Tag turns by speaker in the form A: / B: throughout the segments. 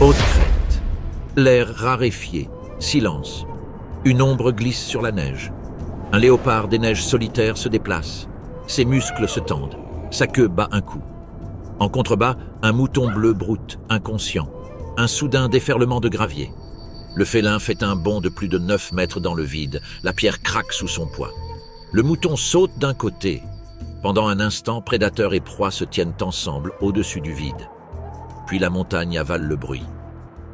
A: Haute crête. L'air raréfié. Silence. Une ombre glisse sur la neige. Un léopard des neiges solitaires se déplace. Ses muscles se tendent. Sa queue bat un coup. En contrebas, un mouton bleu broute, inconscient. Un soudain déferlement de gravier. Le félin fait un bond de plus de 9 mètres dans le vide. La pierre craque sous son poids. Le mouton saute d'un côté. Pendant un instant, prédateur et proie se tiennent ensemble au-dessus du vide. Puis la montagne avale le bruit.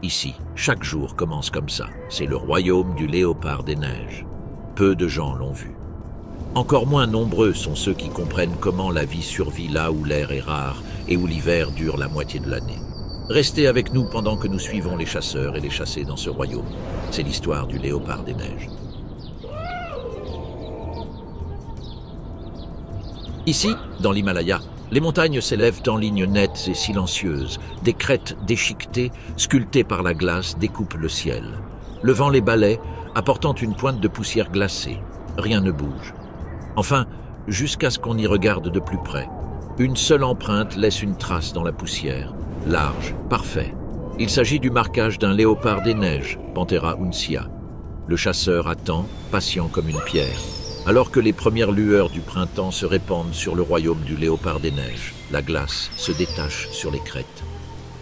A: Ici, chaque jour commence comme ça. C'est le royaume du léopard des neiges. Peu de gens l'ont vu. Encore moins nombreux sont ceux qui comprennent comment la vie survit là où l'air est rare et où l'hiver dure la moitié de l'année. Restez avec nous pendant que nous suivons les chasseurs et les chassés dans ce royaume. C'est l'histoire du léopard des neiges. Ici, dans l'Himalaya, les montagnes s'élèvent en lignes nettes et silencieuses. Des crêtes déchiquetées, sculptées par la glace, découpent le ciel. Le vent les balaie, apportant une pointe de poussière glacée. Rien ne bouge. Enfin, jusqu'à ce qu'on y regarde de plus près. Une seule empreinte laisse une trace dans la poussière. Large, parfait. Il s'agit du marquage d'un léopard des neiges, Panthera uncia. Le chasseur attend, patient comme une pierre. Alors que les premières lueurs du printemps se répandent sur le royaume du léopard des neiges, la glace se détache sur les crêtes.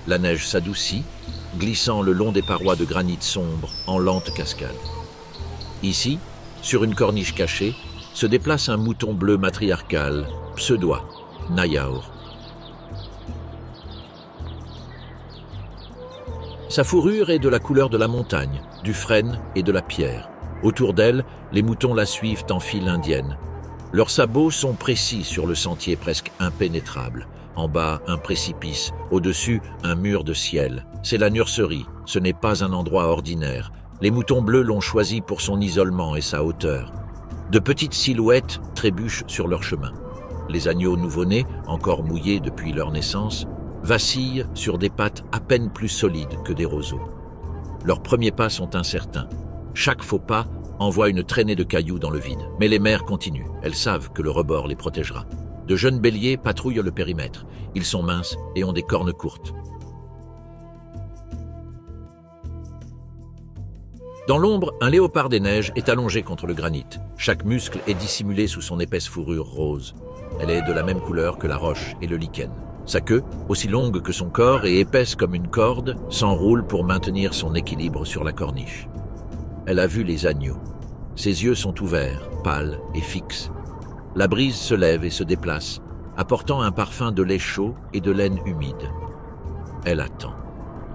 A: La neige s'adoucit, glissant le long des parois de granit sombre en lente cascade. Ici, sur une corniche cachée, se déplace un mouton bleu matriarcal, pseudois, Nayaur. Sa fourrure est de la couleur de la montagne, du frêne et de la pierre. Autour d'elle, les moutons la suivent en file indienne. Leurs sabots sont précis sur le sentier presque impénétrable. En bas, un précipice. Au-dessus, un mur de ciel. C'est la nurserie. Ce n'est pas un endroit ordinaire. Les moutons bleus l'ont choisi pour son isolement et sa hauteur. De petites silhouettes trébuchent sur leur chemin. Les agneaux nouveau-nés, encore mouillés depuis leur naissance, vacillent sur des pattes à peine plus solides que des roseaux. Leurs premiers pas sont incertains. Chaque faux pas envoie une traînée de cailloux dans le vide. Mais les mères continuent. Elles savent que le rebord les protégera. De jeunes béliers patrouillent le périmètre. Ils sont minces et ont des cornes courtes. Dans l'ombre, un léopard des neiges est allongé contre le granit. Chaque muscle est dissimulé sous son épaisse fourrure rose. Elle est de la même couleur que la roche et le lichen. Sa queue, aussi longue que son corps et épaisse comme une corde, s'enroule pour maintenir son équilibre sur la corniche. Elle a vu les agneaux. Ses yeux sont ouverts, pâles et fixes. La brise se lève et se déplace, apportant un parfum de lait chaud et de laine humide. Elle attend.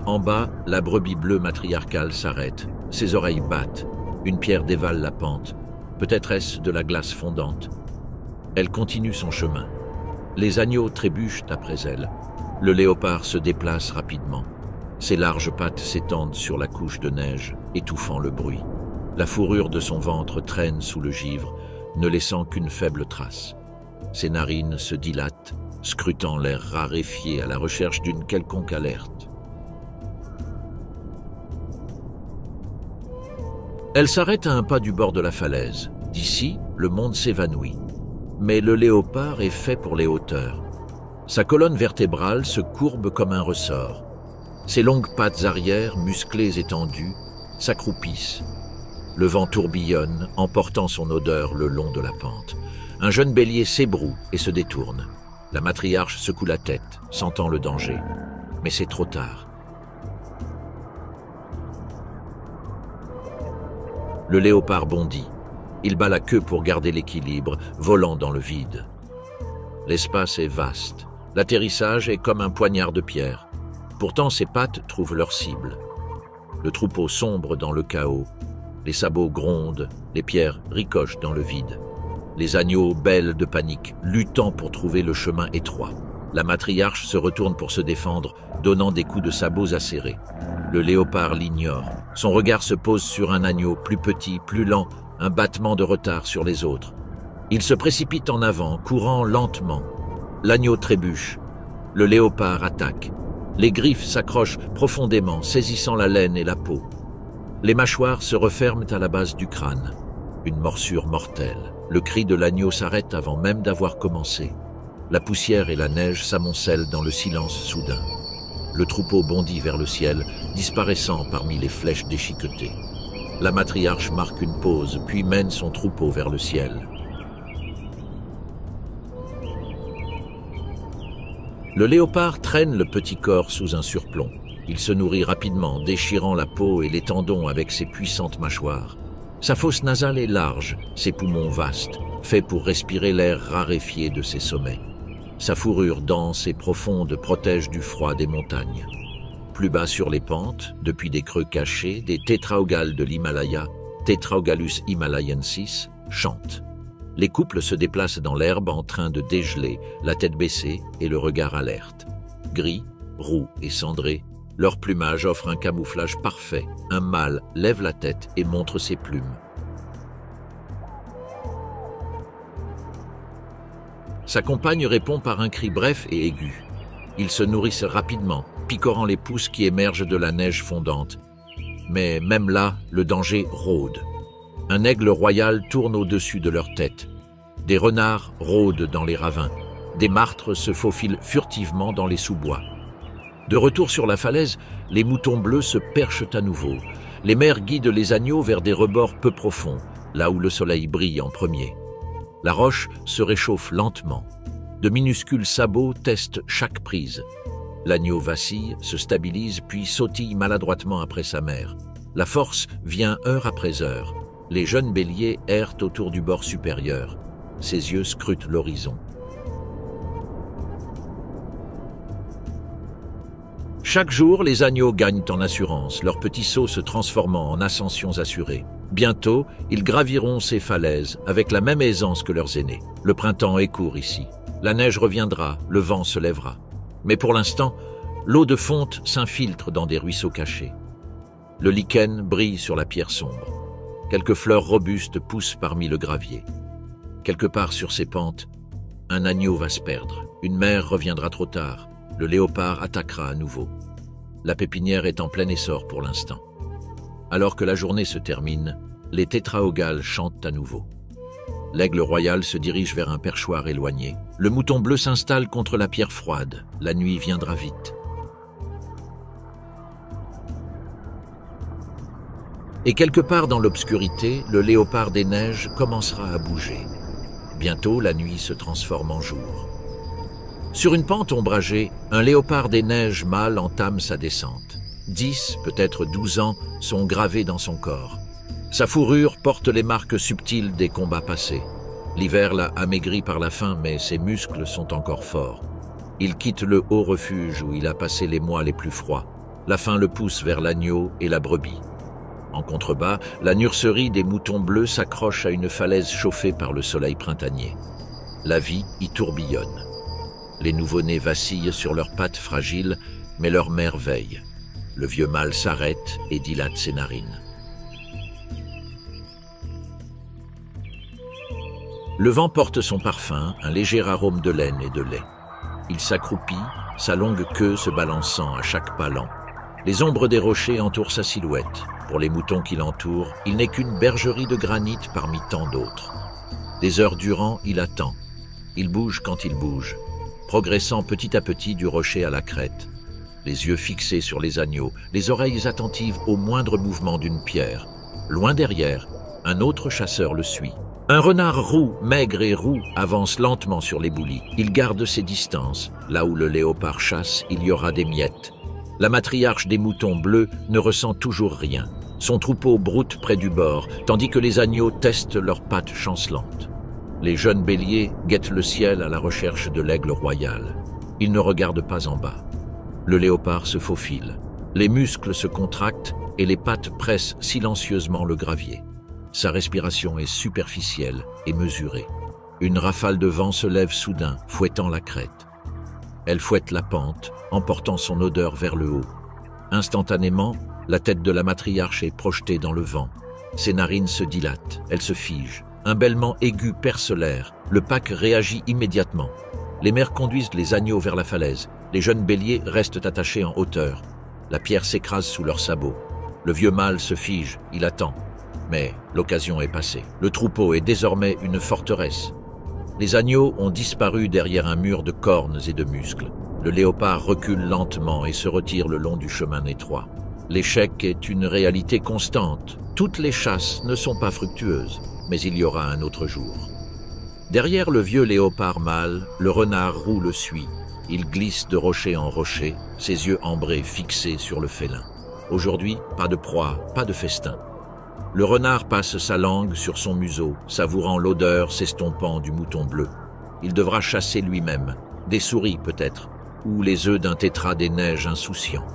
A: En bas, la brebis bleue matriarcale s'arrête. Ses oreilles battent. Une pierre dévale la pente. Peut-être est-ce de la glace fondante. Elle continue son chemin. Les agneaux trébuchent après elle. Le léopard se déplace rapidement. Ses larges pattes s'étendent sur la couche de neige, étouffant le bruit. La fourrure de son ventre traîne sous le givre, ne laissant qu'une faible trace. Ses narines se dilatent, scrutant l'air raréfié à la recherche d'une quelconque alerte. Elle s'arrête à un pas du bord de la falaise. D'ici, le monde s'évanouit. Mais le léopard est fait pour les hauteurs. Sa colonne vertébrale se courbe comme un ressort. Ses longues pattes arrière, musclées et tendues, s'accroupissent. Le vent tourbillonne, emportant son odeur le long de la pente. Un jeune bélier s'ébroue et se détourne. La matriarche secoue la tête, sentant le danger. Mais c'est trop tard. Le léopard bondit. Il bat la queue pour garder l'équilibre, volant dans le vide. L'espace est vaste. L'atterrissage est comme un poignard de pierre. Pourtant, ses pattes trouvent leur cible. Le troupeau sombre dans le chaos. Les sabots grondent, les pierres ricochent dans le vide. Les agneaux bêlent de panique, luttant pour trouver le chemin étroit. La matriarche se retourne pour se défendre, donnant des coups de sabots acérés. Le léopard l'ignore. Son regard se pose sur un agneau plus petit, plus lent, un battement de retard sur les autres. Il se précipite en avant, courant lentement. L'agneau trébuche. Le léopard attaque. Les griffes s'accrochent profondément, saisissant la laine et la peau. Les mâchoires se referment à la base du crâne. Une morsure mortelle. Le cri de l'agneau s'arrête avant même d'avoir commencé. La poussière et la neige s'amoncellent dans le silence soudain. Le troupeau bondit vers le ciel, disparaissant parmi les flèches déchiquetées. La matriarche marque une pause, puis mène son troupeau vers le ciel. Le léopard traîne le petit corps sous un surplomb. Il se nourrit rapidement, déchirant la peau et les tendons avec ses puissantes mâchoires. Sa fosse nasale est large, ses poumons vastes, faits pour respirer l'air raréfié de ses sommets. Sa fourrure dense et profonde protège du froid des montagnes. Plus bas sur les pentes, depuis des creux cachés, des tétraogales de l'Himalaya, Tetraogalus himalayensis, chantent. Les couples se déplacent dans l'herbe en train de dégeler, la tête baissée et le regard alerte. Gris, roux et cendré, leur plumage offre un camouflage parfait. Un mâle lève la tête et montre ses plumes. Sa compagne répond par un cri bref et aigu. Ils se nourrissent rapidement, picorant les pousses qui émergent de la neige fondante. Mais même là, le danger rôde. Un aigle royal tourne au-dessus de leur tête. Des renards rôdent dans les ravins. Des martres se faufilent furtivement dans les sous-bois. De retour sur la falaise, les moutons bleus se perchent à nouveau. Les mères guident les agneaux vers des rebords peu profonds, là où le soleil brille en premier. La roche se réchauffe lentement. De minuscules sabots testent chaque prise. L'agneau vacille, se stabilise, puis sautille maladroitement après sa mère. La force vient heure après heure. Les jeunes béliers errent autour du bord supérieur. Ses yeux scrutent l'horizon. Chaque jour, les agneaux gagnent en assurance, leurs petits sauts se transformant en ascensions assurées. Bientôt, ils graviront ces falaises avec la même aisance que leurs aînés. Le printemps est court ici. La neige reviendra, le vent se lèvera. Mais pour l'instant, l'eau de fonte s'infiltre dans des ruisseaux cachés. Le lichen brille sur la pierre sombre. Quelques fleurs robustes poussent parmi le gravier. Quelque part sur ces pentes, un agneau va se perdre. Une mère reviendra trop tard. Le léopard attaquera à nouveau. La pépinière est en plein essor pour l'instant. Alors que la journée se termine, les tétraogales chantent à nouveau. L'aigle royal se dirige vers un perchoir éloigné. Le mouton bleu s'installe contre la pierre froide. La nuit viendra vite. Et quelque part dans l'obscurité, le léopard des neiges commencera à bouger. Bientôt, la nuit se transforme en jour. Sur une pente ombragée, un léopard des neiges mâle entame sa descente. 10, peut-être 12 ans sont gravés dans son corps. Sa fourrure porte les marques subtiles des combats passés. L'hiver l'a amaigri par la faim, mais ses muscles sont encore forts. Il quitte le haut refuge où il a passé les mois les plus froids. La faim le pousse vers l'agneau et la brebis. En contrebas, la nurserie des moutons bleus s'accroche à une falaise chauffée par le soleil printanier. La vie y tourbillonne. Les nouveau-nés vacillent sur leurs pattes fragiles, mais leur mère veille. Le vieux mâle s'arrête et dilate ses narines. Le vent porte son parfum, un léger arôme de laine et de lait. Il s'accroupit, sa longue queue se balançant à chaque pas lent. Les ombres des rochers entourent sa silhouette. Pour les moutons qui l'entourent, il n'est qu'une bergerie de granit parmi tant d'autres. Des heures durant, il attend. Il bouge quand il bouge, progressant petit à petit du rocher à la crête. Les yeux fixés sur les agneaux, les oreilles attentives au moindre mouvement d'une pierre. Loin derrière, un autre chasseur le suit. Un renard roux, maigre et roux, avance lentement sur l'éboulis. Il garde ses distances. Là où le léopard chasse, il y aura des miettes. La matriarche des moutons bleus ne ressent toujours rien. Son troupeau broute près du bord, tandis que les agneaux testent leurs pattes chancelantes. Les jeunes béliers guettent le ciel à la recherche de l'aigle royal. Ils ne regardent pas en bas. Le léopard se faufile. Les muscles se contractent et les pattes pressent silencieusement le gravier. Sa respiration est superficielle et mesurée. Une rafale de vent se lève soudain, fouettant la crête. Elle fouette la pente, emportant son odeur vers le haut. Instantanément, la tête de la matriarche est projetée dans le vent. Ses narines se dilatent, elle se fige. Un bêlement aigu perce l'air. Le pack réagit immédiatement. Les mères conduisent les agneaux vers la falaise. Les jeunes béliers restent attachés en hauteur. La pierre s'écrase sous leurs sabots. Le vieux mâle se fige, il attend. Mais l'occasion est passée. Le troupeau est désormais une forteresse. Les agneaux ont disparu derrière un mur de cornes et de muscles. Le léopard recule lentement et se retire le long du chemin étroit. L'échec est une réalité constante. Toutes les chasses ne sont pas fructueuses, mais il y aura un autre jour. Derrière le vieux léopard mâle, le renard roux le suit. Il glisse de rocher en rocher, ses yeux ambrés fixés sur le félin. Aujourd'hui, pas de proie, pas de festin. Le renard passe sa langue sur son museau, savourant l'odeur s'estompant du mouton bleu. Il devra chasser lui-même, des souris peut-être, ou les œufs d'un tétras des neiges insouciant.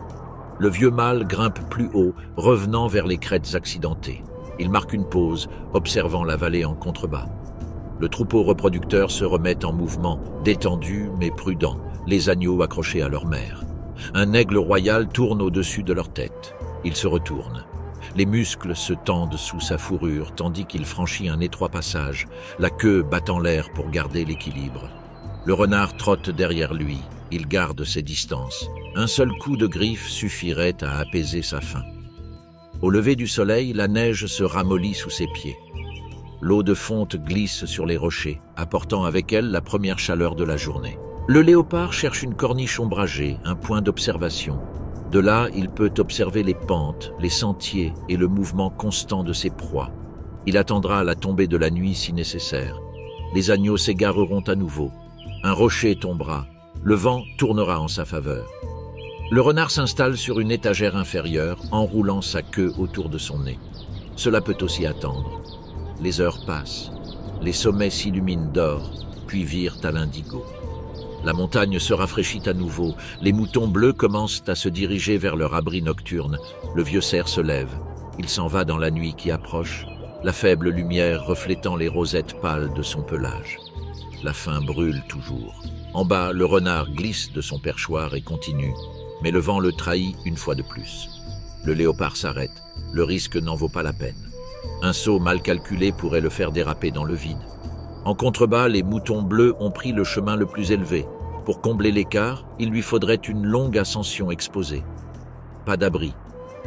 A: Le vieux mâle grimpe plus haut, revenant vers les crêtes accidentées. Il marque une pause, observant la vallée en contrebas. Le troupeau reproducteur se remet en mouvement, détendu mais prudent, les agneaux accrochés à leur mère. Un aigle royal tourne au-dessus de leur tête. Il se retourne. Les muscles se tendent sous sa fourrure tandis qu'il franchit un étroit passage, la queue battant l'air pour garder l'équilibre. Le renard trotte derrière lui. Il garde ses distances. Un seul coup de griffe suffirait à apaiser sa faim. Au lever du soleil, la neige se ramollit sous ses pieds. L'eau de fonte glisse sur les rochers, apportant avec elle la première chaleur de la journée. Le léopard cherche une corniche ombragée, un point d'observation. De là, il peut observer les pentes, les sentiers et le mouvement constant de ses proies. Il attendra la tombée de la nuit si nécessaire. Les agneaux s'égareront à nouveau. Un rocher tombera. Le vent tournera en sa faveur. Le renard s'installe sur une étagère inférieure, enroulant sa queue autour de son nez. Cela peut aussi attendre. Les heures passent. Les sommets s'illuminent d'or, puis virent à l'indigo. La montagne se rafraîchit à nouveau. Les moutons bleus commencent à se diriger vers leur abri nocturne. Le vieux cerf se lève. Il s'en va dans la nuit qui approche, la faible lumière reflétant les rosettes pâles de son pelage. La faim brûle toujours. En bas, le renard glisse de son perchoir et continue, mais le vent le trahit une fois de plus. Le léopard s'arrête. Le risque n'en vaut pas la peine. Un saut mal calculé pourrait le faire déraper dans le vide. En contrebas, les moutons bleus ont pris le chemin le plus élevé. Pour combler l'écart, il lui faudrait une longue ascension exposée. Pas d'abri,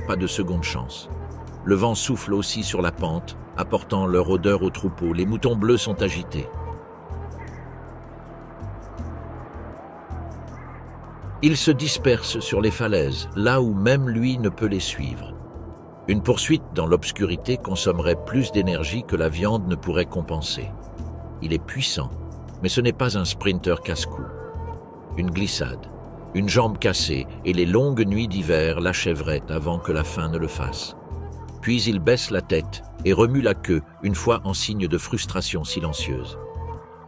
A: pas de seconde chance. Le vent souffle aussi sur la pente, apportant leur odeur au troupeau. Les moutons bleus sont agités. Ils se dispersent sur les falaises, là où même lui ne peut les suivre. Une poursuite dans l'obscurité consommerait plus d'énergie que la viande ne pourrait compenser. Il est puissant, mais ce n'est pas un sprinter casse-cou. Une glissade, une jambe cassée et les longues nuits d'hiver l'achèveraient avant que la faim ne le fasse. Puis il baisse la tête et remue la queue, une fois en signe de frustration silencieuse.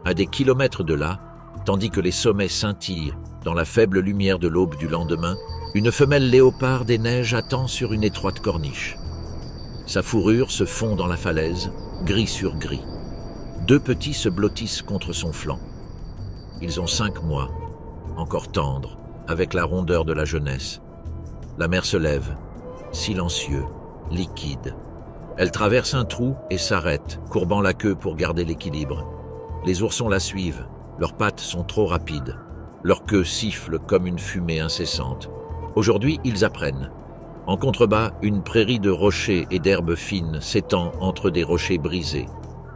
A: À des kilomètres de là, tandis que les sommets scintillent dans la faible lumière de l'aube du lendemain, une femelle léopard des neiges attend sur une étroite corniche. Sa fourrure se fond dans la falaise, gris sur gris. Deux petits se blottissent contre son flanc. Ils ont 5 mois, encore tendres, avec la rondeur de la jeunesse. La mère se lève, silencieux, liquide. Elle traverse un trou et s'arrête, courbant la queue pour garder l'équilibre. Les oursons la suivent, leurs pattes sont trop rapides. Leur queue siffle comme une fumée incessante. Aujourd'hui, ils apprennent. En contrebas, une prairie de rochers et d'herbes fines s'étend entre des rochers brisés.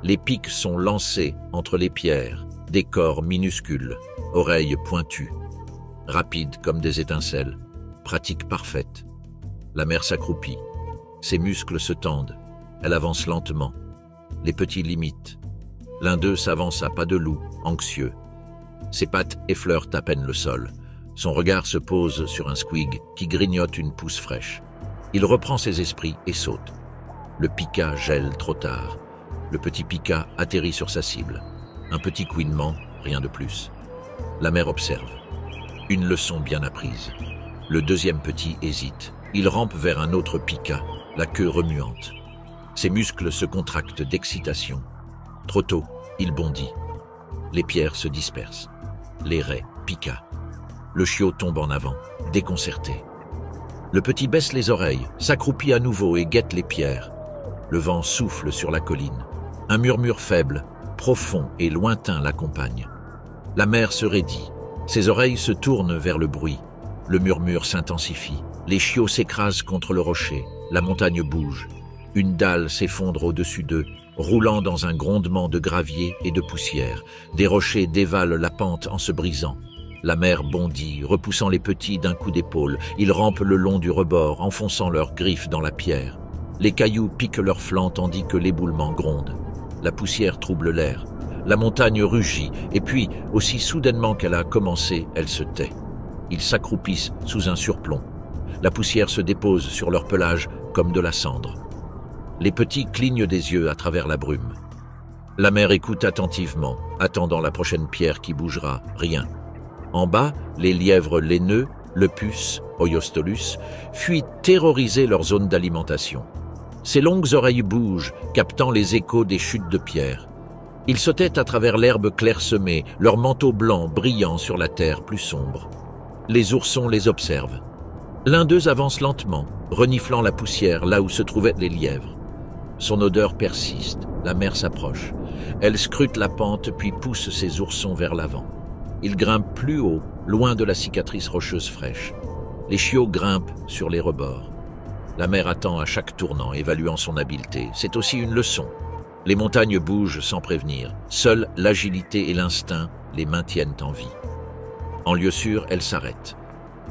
A: Les pics sont lancés entre les pierres, des corps minuscules, oreilles pointues. Rapides comme des étincelles, pratique parfaite. La mère s'accroupit. Ses muscles se tendent. Elle avance lentement. Les petits l'imitent. L'un d'eux s'avance à pas de loup, anxieux. Ses pattes effleurent à peine le sol. Son regard se pose sur un squig qui grignote une pousse fraîche. Il reprend ses esprits et saute. Le pica gèle trop tard. Le petit pica atterrit sur sa cible. Un petit couinement, rien de plus. La mère observe. Une leçon bien apprise. Le deuxième petit hésite. Il rampe vers un autre pica, la queue remuante. Ses muscles se contractent d'excitation. Trop tôt, il bondit. Les pierres se dispersent. Les raies piquent. Le chiot tombe en avant, déconcerté. Le petit baisse les oreilles, s'accroupit à nouveau et guette les pierres. Le vent souffle sur la colline. Un murmure faible, profond et lointain l'accompagne. La mère se raidit. Ses oreilles se tournent vers le bruit. Le murmure s'intensifie. Les chiots s'écrasent contre le rocher. La montagne bouge. Une dalle s'effondre au-dessus d'eux, roulant dans un grondement de gravier et de poussière. Des rochers dévalent la pente en se brisant. La mer bondit, repoussant les petits d'un coup d'épaule. Ils rampent le long du rebord, enfonçant leurs griffes dans la pierre. Les cailloux piquent leurs flancs tandis que l'éboulement gronde. La poussière trouble l'air. La montagne rugit, et puis, aussi soudainement qu'elle a commencé, elle se tait. Ils s'accroupissent sous un surplomb. La poussière se dépose sur leur pelage comme de la cendre. Les petits clignent des yeux à travers la brume. La mère écoute attentivement, attendant la prochaine pierre qui bougera. Rien. En bas, les lièvres laineux, Lepus, Oyostolus, fuient terroriser leur zone d'alimentation. Ses longues oreilles bougent, captant les échos des chutes de pierre. Ils sautaient à travers l'herbe clairsemée, leur manteau blanc brillant sur la terre plus sombre. Les oursons les observent. L'un d'eux avance lentement, reniflant la poussière là où se trouvaient les lièvres. Son odeur persiste, la mère s'approche. Elle scrute la pente puis pousse ses oursons vers l'avant. Ils grimpent plus haut, loin de la cicatrice rocheuse fraîche. Les chiots grimpent sur les rebords. La mère attend à chaque tournant, évaluant son habileté. C'est aussi une leçon. Les montagnes bougent sans prévenir. Seule l'agilité et l'instinct les maintiennent en vie. En lieu sûr, elle s'arrête.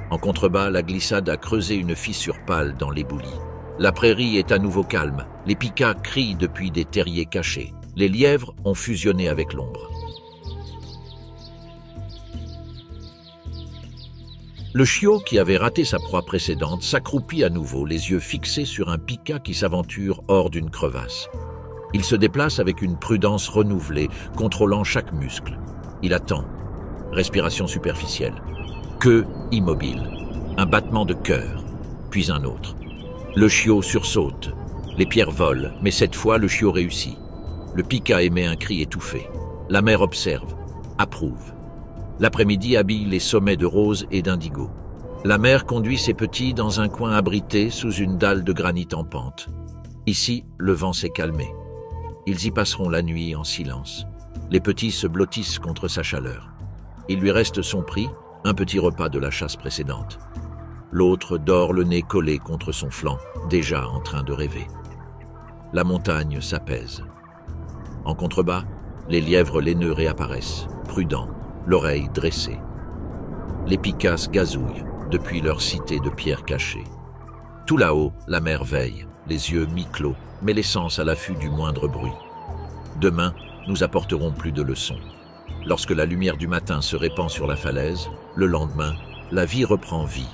A: En contrebas, la glissade a creusé une fissure pâle dans l'éboulis. La prairie est à nouveau calme. Les pikas crient depuis des terriers cachés. Les lièvres ont fusionné avec l'ombre. Le chiot, qui avait raté sa proie précédente, s'accroupit à nouveau, les yeux fixés sur un pika qui s'aventure hors d'une crevasse. Il se déplace avec une prudence renouvelée, contrôlant chaque muscle. Il attend. Respiration superficielle. Queue immobile. Un battement de cœur, puis un autre. Le chiot sursaute. Les pierres volent, mais cette fois, le chiot réussit. Le pika émet un cri étouffé. La mère observe, approuve. L'après-midi habille les sommets de rose et d'indigo. La mère conduit ses petits dans un coin abrité sous une dalle de granit en pente. Ici, le vent s'est calmé. Ils y passeront la nuit en silence. Les petits se blottissent contre sa chaleur. Il lui reste son prix, un petit repas de la chasse précédente. L'autre dort le nez collé contre son flanc, déjà en train de rêver. La montagne s'apaise. En contrebas, les lièvres laineux réapparaissent, prudents, l'oreille dressée. Les pikas gazouillent depuis leur cité de pierres cachées. Tout là-haut, la mer veille, les yeux mi-clos, mais les sens à l'affût du moindre bruit. Demain, nous apporterons plus de leçons. Lorsque la lumière du matin se répand sur la falaise, le lendemain, la vie reprend vie.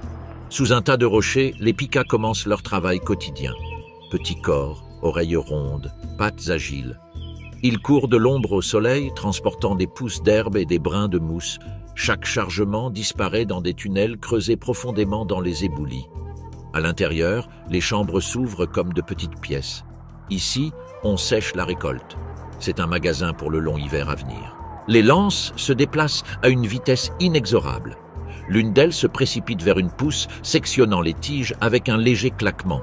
A: Sous un tas de rochers, les pikas commencent leur travail quotidien. Petits corps, oreilles rondes, pattes agiles. Ils courent de l'ombre au soleil, transportant des pousses d'herbe et des brins de mousse. Chaque chargement disparaît dans des tunnels creusés profondément dans les éboulis. À l'intérieur, les chambres s'ouvrent comme de petites pièces. Ici, on sèche la récolte. C'est un magasin pour le long hiver à venir. Les lances se déplacent à une vitesse inexorable. L'une d'elles se précipite vers une pousse, sectionnant les tiges avec un léger claquement.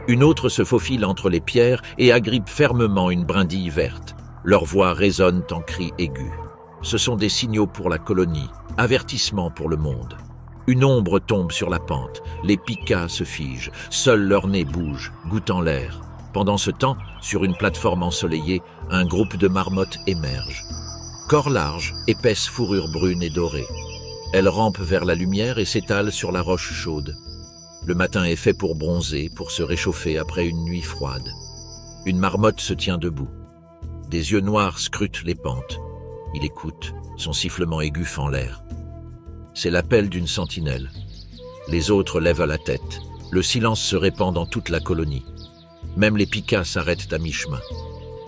A: Une autre se faufile entre les pierres et agrippe fermement une brindille verte. Leurs voix résonnent en cris aigus. Ce sont des signaux pour la colonie, avertissements pour le monde. Une ombre tombe sur la pente, les pikas se figent, seul leur nez bouge, goûtant l'air. Pendant ce temps, sur une plateforme ensoleillée, un groupe de marmottes émerge. Corps large, épaisse fourrure brune et dorée. Elles rampent vers la lumière et s'étalent sur la roche chaude. Le matin est fait pour bronzer, pour se réchauffer après une nuit froide. Une marmotte se tient debout. Des yeux noirs scrutent les pentes. Il écoute, son sifflement aigu fend l'air. C'est l'appel d'une sentinelle. Les autres lèvent la tête. Le silence se répand dans toute la colonie. Même les pikas s'arrêtent à mi-chemin.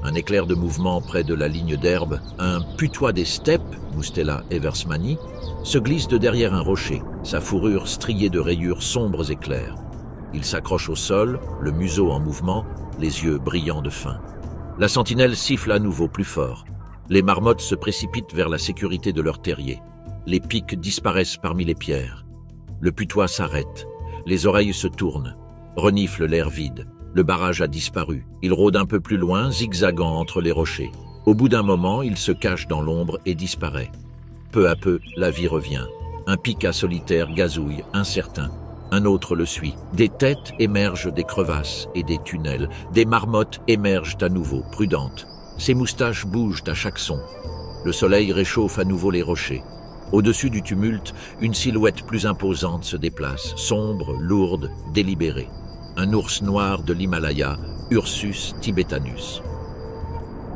A: Un éclair de mouvement près de la ligne d'herbe, un putois des steppes, Mustela eversmani, se glisse de derrière un rocher, sa fourrure striée de rayures sombres et claires. Il s'accroche au sol, le museau en mouvement, les yeux brillants de faim. La sentinelle siffle à nouveau plus fort. Les marmottes se précipitent vers la sécurité de leur terrier. Les pics disparaissent parmi les pierres. Le putois s'arrête. Les oreilles se tournent, reniflent l'air vide. Le barrage a disparu. Il rôde un peu plus loin, zigzagant entre les rochers. Au bout d'un moment, il se cache dans l'ombre et disparaît. Peu à peu, la vie revient. Un pika solitaire gazouille, incertain. Un autre le suit. Des têtes émergent des crevasses et des tunnels. Des marmottes émergent à nouveau, prudentes. Ses moustaches bougent à chaque son. Le soleil réchauffe à nouveau les rochers. Au-dessus du tumulte, une silhouette plus imposante se déplace, sombre, lourde, délibérée. Un ours noir de l'Himalaya, Ursus tibetanus.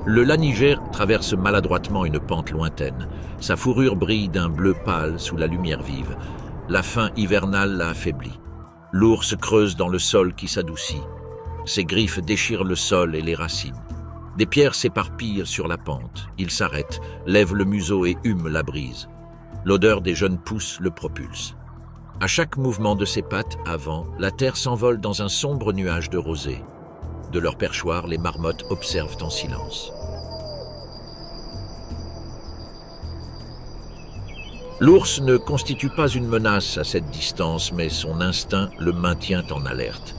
A: Le laniger traverse maladroitement une pente lointaine. Sa fourrure brille d'un bleu pâle sous la lumière vive. La faim hivernale l'a affaibli. L'ours creuse dans le sol qui s'adoucit. Ses griffes déchirent le sol et les racines. Des pierres s'éparpillent sur la pente. Il s'arrête, lève le museau et hume la brise. L'odeur des jeunes pousses le propulse. À chaque mouvement de ses pattes avant, la terre s'envole dans un sombre nuage de rosée. De leur perchoir, les marmottes observent en silence. L'ours ne constitue pas une menace à cette distance, mais son instinct le maintient en alerte.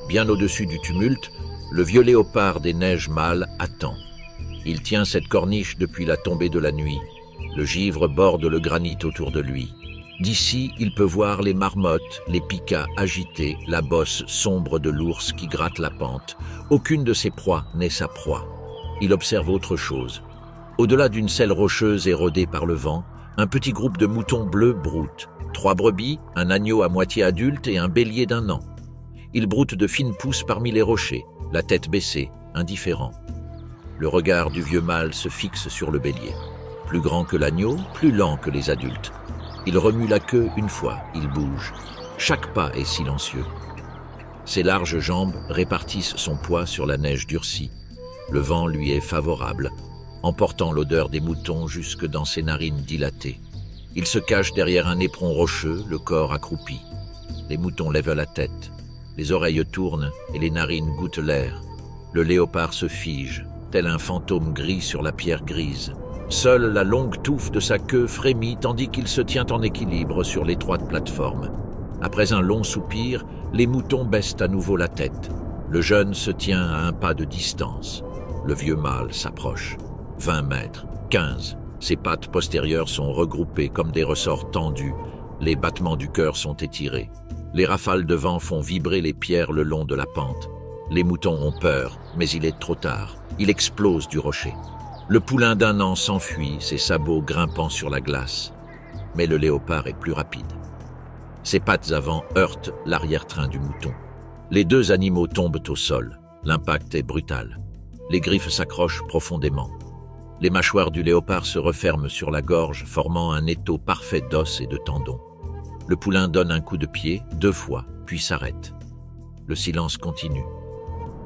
A: Bien au-dessus du tumulte, le vieux léopard des neiges mâles attend. Il tient cette corniche depuis la tombée de la nuit. Le givre borde le granit autour de lui. D'ici, il peut voir les marmottes, les picas agités, la bosse sombre de l'ours qui gratte la pente. Aucune de ses proies n'est sa proie. Il observe autre chose. Au-delà d'une selle rocheuse érodée par le vent, un petit groupe de moutons bleus broutent. 3 brebis, un agneau à moitié adulte et un bélier d'1 an. Ils broutent de fines pousses parmi les rochers, la tête baissée, indifférent. Le regard du vieux mâle se fixe sur le bélier. Plus grand que l'agneau, plus lent que les adultes. Il remue la queue une fois, il bouge. Chaque pas est silencieux. Ses larges jambes répartissent son poids sur la neige durcie. Le vent lui est favorable, emportant l'odeur des moutons jusque dans ses narines dilatées. Il se cache derrière un éperon rocheux, le corps accroupi. Les moutons lèvent la tête. Les oreilles tournent et les narines goûtent l'air. Le léopard se fige, tel un fantôme gris sur la pierre grise. Seule la longue touffe de sa queue frémit tandis qu'il se tient en équilibre sur l'étroite plateforme. Après un long soupir, les moutons baissent à nouveau la tête. Le jeune se tient à un pas de distance. Le vieux mâle s'approche. 20 mètres, 15. Ses pattes postérieures sont regroupées comme des ressorts tendus. Les battements du cœur sont étirés. Les rafales de vent font vibrer les pierres le long de la pente. Les moutons ont peur, mais il est trop tard. Il explose du rocher. Le poulain d'1 an s'enfuit, ses sabots grimpant sur la glace. Mais le léopard est plus rapide. Ses pattes avant heurtent l'arrière-train du mouton. Les 2 animaux tombent au sol. L'impact est brutal. Les griffes s'accrochent profondément. Les mâchoires du léopard se referment sur la gorge, formant un étau parfait d'os et de tendons. Le poulain donne un coup de pied 2 fois, puis s'arrête. Le silence continue.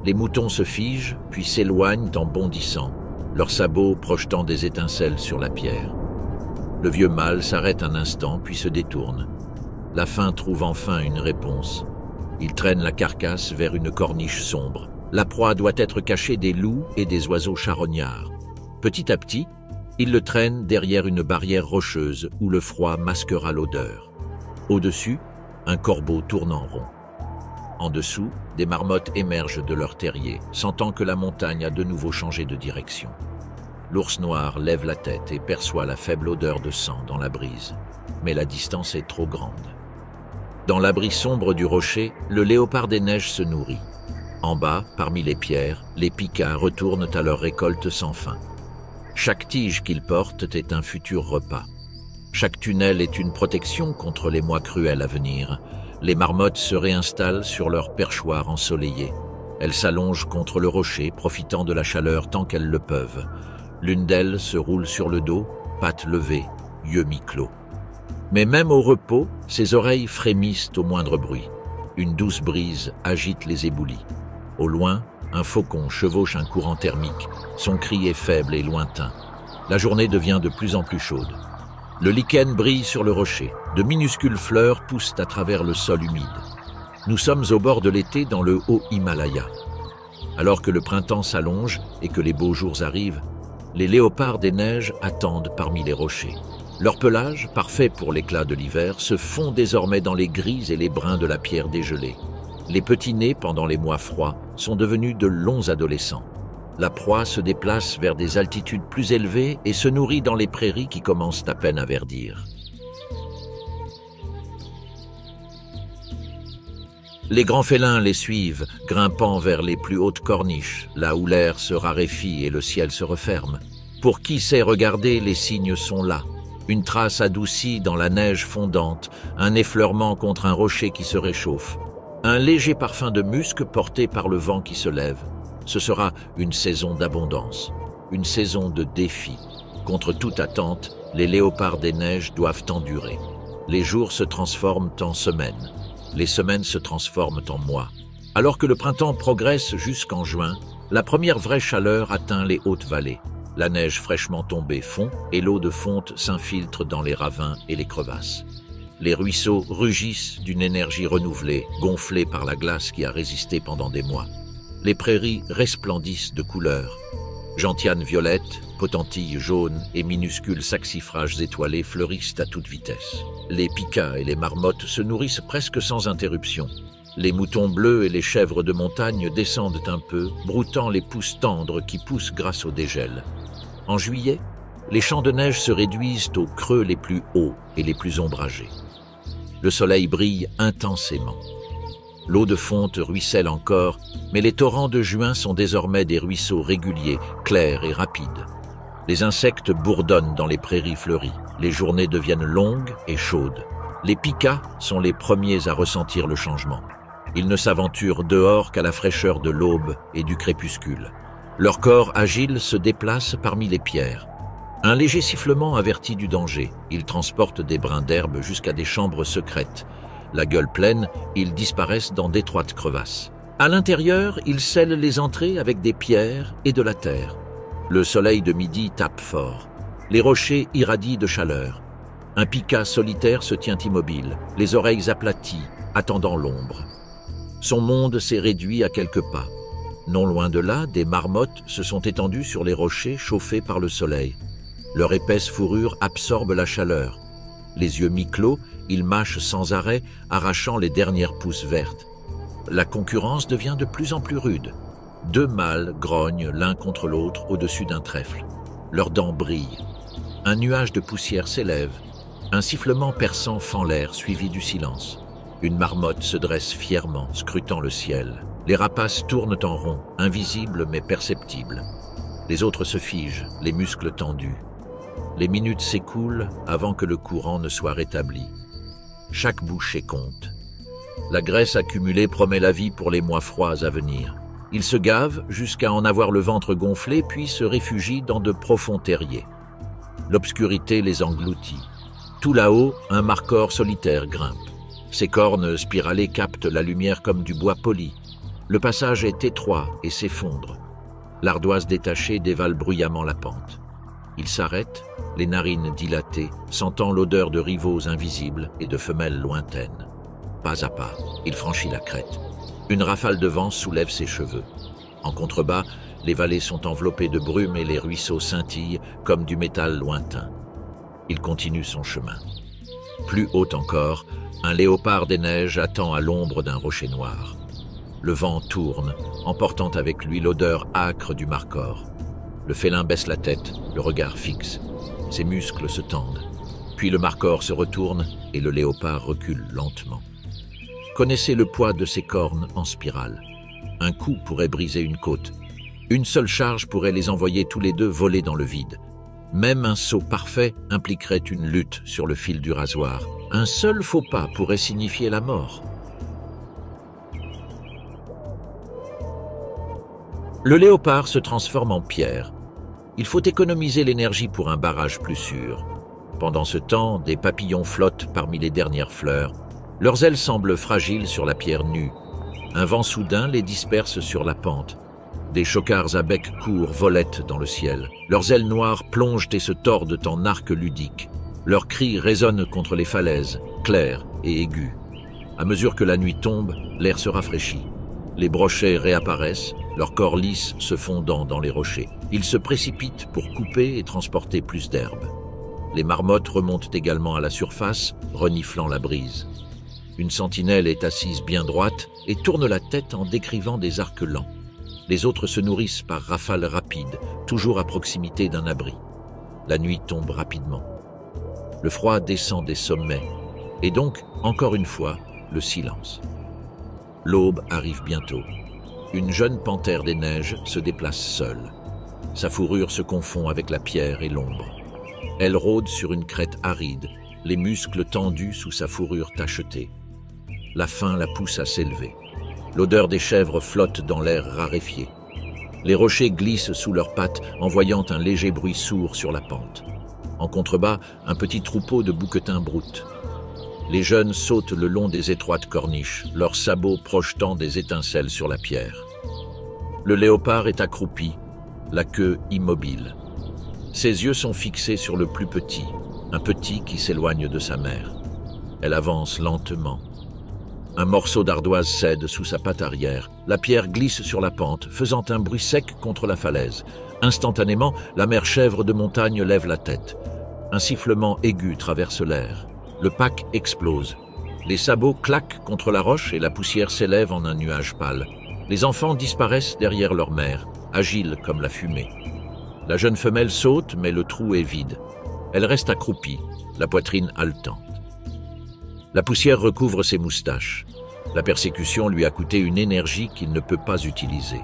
A: Les moutons se figent, puis s'éloignent en bondissant, leurs sabots projetant des étincelles sur la pierre. Le vieux mâle s'arrête un instant, puis se détourne. La faim trouve enfin une réponse. Il traîne la carcasse vers une corniche sombre. La proie doit être cachée des loups et des oiseaux charognards. Petit à petit, il le traîne derrière une barrière rocheuse où le froid masquera l'odeur. Au-dessus, un corbeau tourne en rond. En dessous, des marmottes émergent de leur terrier, sentant que la montagne a de nouveau changé de direction. L'ours noir lève la tête et perçoit la faible odeur de sang dans la brise. Mais la distance est trop grande. Dans l'abri sombre du rocher, le léopard des neiges se nourrit. En bas, parmi les pierres, les picas retournent à leur récolte sans fin. Chaque tige qu'ils portent est un futur repas. Chaque tunnel est une protection contre les mois cruels à venir. Les marmottes se réinstallent sur leur perchoir ensoleillé. Elles s'allongent contre le rocher, profitant de la chaleur tant qu'elles le peuvent. L'une d'elles se roule sur le dos, pattes levées, yeux mi-clos. Mais même au repos, ses oreilles frémissent au moindre bruit. Une douce brise agite les éboulis. Au loin, un faucon chevauche un courant thermique. Son cri est faible et lointain. La journée devient de plus en plus chaude. Le lichen brille sur le rocher. De minuscules fleurs poussent à travers le sol humide. Nous sommes au bord de l'été dans le haut Himalaya. Alors que le printemps s'allonge et que les beaux jours arrivent, les léopards des neiges attendent parmi les rochers. Leur pelage, parfait pour l'éclat de l'hiver, se fond désormais dans les gris et les bruns de la pierre dégelée. Les petits nés, pendant les mois froids, sont devenus de longs adolescents. La proie se déplace vers des altitudes plus élevées et se nourrit dans les prairies qui commencent à peine à verdir. Les grands félins les suivent, grimpant vers les plus hautes corniches, là où l'air se raréfie et le ciel se referme. Pour qui sait regarder, les signes sont là. Une trace adoucie dans la neige fondante, un effleurement contre un rocher qui se réchauffe, un léger parfum de musc porté par le vent qui se lève. Ce sera une saison d'abondance, une saison de défis. Contre toute attente, les léopards des neiges doivent endurer. Les jours se transforment en semaines, les semaines se transforment en mois. Alors que le printemps progresse jusqu'en juin, la première vraie chaleur atteint les hautes vallées. La neige fraîchement tombée fond et l'eau de fonte s'infiltre dans les ravins et les crevasses. Les ruisseaux rugissent d'une énergie renouvelée, gonflée par la glace qui a résisté pendant des mois. Les prairies resplendissent de couleurs. Gentianes violettes, potentilles jaunes et minuscules saxifrages étoilés fleurissent à toute vitesse. Les pikas et les marmottes se nourrissent presque sans interruption. Les moutons bleus et les chèvres de montagne descendent un peu, broutant les pousses tendres qui poussent grâce au dégel. En juillet, les champs de neige se réduisent aux creux les plus hauts et les plus ombragés. Le soleil brille intensément. L'eau de fonte ruisselle encore, mais les torrents de juin sont désormais des ruisseaux réguliers, clairs et rapides. Les insectes bourdonnent dans les prairies fleuries. Les journées deviennent longues et chaudes. Les pikas sont les premiers à ressentir le changement. Ils ne s'aventurent dehors qu'à la fraîcheur de l'aube et du crépuscule. Leur corps agile se déplace parmi les pierres. Un léger sifflement avertit du danger. Ils transportent des brins d'herbe jusqu'à des chambres secrètes. La gueule pleine, ils disparaissent dans d'étroites crevasses. À l'intérieur, ils scellent les entrées avec des pierres et de la terre. Le soleil de midi tape fort. Les rochers irradient de chaleur. Un pika solitaire se tient immobile, les oreilles aplaties, attendant l'ombre. Son monde s'est réduit à quelques pas. Non loin de là, des marmottes se sont étendues sur les rochers chauffés par le soleil. Leur épaisse fourrure absorbe la chaleur. Les yeux mi-clos, ils mâchent sans arrêt, arrachant les dernières pousses vertes. La concurrence devient de plus en plus rude. Deux mâles grognent l'un contre l'autre au-dessus d'un trèfle. Leurs dents brillent. Un nuage de poussière s'élève. Un sifflement perçant fend l'air, suivi du silence. Une marmotte se dresse fièrement, scrutant le ciel. Les rapaces tournent en rond, invisibles mais perceptibles. Les autres se figent, les muscles tendus. Les minutes s'écoulent avant que le courant ne soit rétabli. Chaque bouchée compte. La graisse accumulée promet la vie pour les mois froids à venir. Ils se gavent jusqu'à en avoir le ventre gonflé, puis se réfugient dans de profonds terriers. L'obscurité les engloutit. Tout là-haut, un markhor solitaire grimpe. Ses cornes spiralées captent la lumière comme du bois poli. Le passage est étroit et s'effondre. L'ardoise détachée dévale bruyamment la pente. Il s'arrête, les narines dilatées, sentant l'odeur de rivaux invisibles et de femelles lointaines. Pas à pas, il franchit la crête. Une rafale de vent soulève ses cheveux. En contrebas, les vallées sont enveloppées de brume et les ruisseaux scintillent comme du métal lointain. Il continue son chemin. Plus haut encore, un léopard des neiges attend à l'ombre d'un rocher noir. Le vent tourne, emportant avec lui l'odeur âcre du markhor. Le félin baisse la tête, le regard fixe. Ses muscles se tendent. Puis le markhor se retourne et le léopard recule lentement. Connaissez le poids de ses cornes en spirale. Un coup pourrait briser une côte. Une seule charge pourrait les envoyer tous les deux voler dans le vide. Même un saut parfait impliquerait une lutte sur le fil du rasoir. Un seul faux pas pourrait signifier la mort. Le léopard se transforme en pierre. Il faut économiser l'énergie pour un barrage plus sûr. Pendant ce temps, des papillons flottent parmi les dernières fleurs. Leurs ailes semblent fragiles sur la pierre nue. Un vent soudain les disperse sur la pente. Des chocards à bec court volettent dans le ciel. Leurs ailes noires plongent et se tordent en arcs ludiques. Leurs cris résonnent contre les falaises, clairs et aigus. À mesure que la nuit tombe, l'air se rafraîchit. Les brochets réapparaissent, leurs corps lisses se fondant dans les rochers. Ils se précipitent pour couper et transporter plus d'herbe. Les marmottes remontent également à la surface, reniflant la brise. Une sentinelle est assise bien droite et tourne la tête en décrivant des arcs lents. Les autres se nourrissent par rafales rapides, toujours à proximité d'un abri. La nuit tombe rapidement. Le froid descend des sommets, et donc, encore une fois, le silence. L'aube arrive bientôt. Une jeune panthère des neiges se déplace seule. Sa fourrure se confond avec la pierre et l'ombre. Elle rôde sur une crête aride, les muscles tendus sous sa fourrure tachetée. La faim la pousse à s'élever. L'odeur des chèvres flotte dans l'air raréfié. Les rochers glissent sous leurs pattes, envoyant un léger bruit sourd sur la pente. En contrebas, un petit troupeau de bouquetins broutent. Les jeunes sautent le long des étroites corniches, leurs sabots projetant des étincelles sur la pierre. Le léopard est accroupi, la queue immobile. Ses yeux sont fixés sur le plus petit, un petit qui s'éloigne de sa mère. Elle avance lentement. Un morceau d'ardoise cède sous sa patte arrière. La pierre glisse sur la pente, faisant un bruit sec contre la falaise. Instantanément, la mère chèvre de montagne lève la tête. Un sifflement aigu traverse l'air. Le pack explose. Les sabots claquent contre la roche et la poussière s'élève en un nuage pâle. Les enfants disparaissent derrière leur mère, agiles comme la fumée. La jeune femelle saute, mais le trou est vide. Elle reste accroupie, la poitrine haletante. La poussière recouvre ses moustaches. La persécution lui a coûté une énergie qu'il ne peut pas utiliser.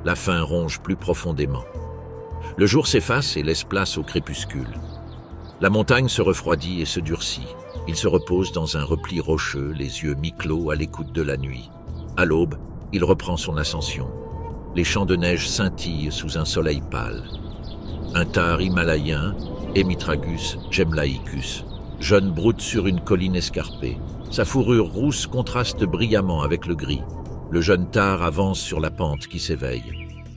A: La faim ronge plus profondément. Le jour s'efface et laisse place au crépuscule. La montagne se refroidit et se durcit. Il se repose dans un repli rocheux, les yeux mi-clos à l'écoute de la nuit. À l'aube, il reprend son ascension. Les champs de neige scintillent sous un soleil pâle. Un tare himalayen, Hemitragus gemlaicus, jeune broute sur une colline escarpée. Sa fourrure rousse contraste brillamment avec le gris. Le jeune tare avance sur la pente qui s'éveille.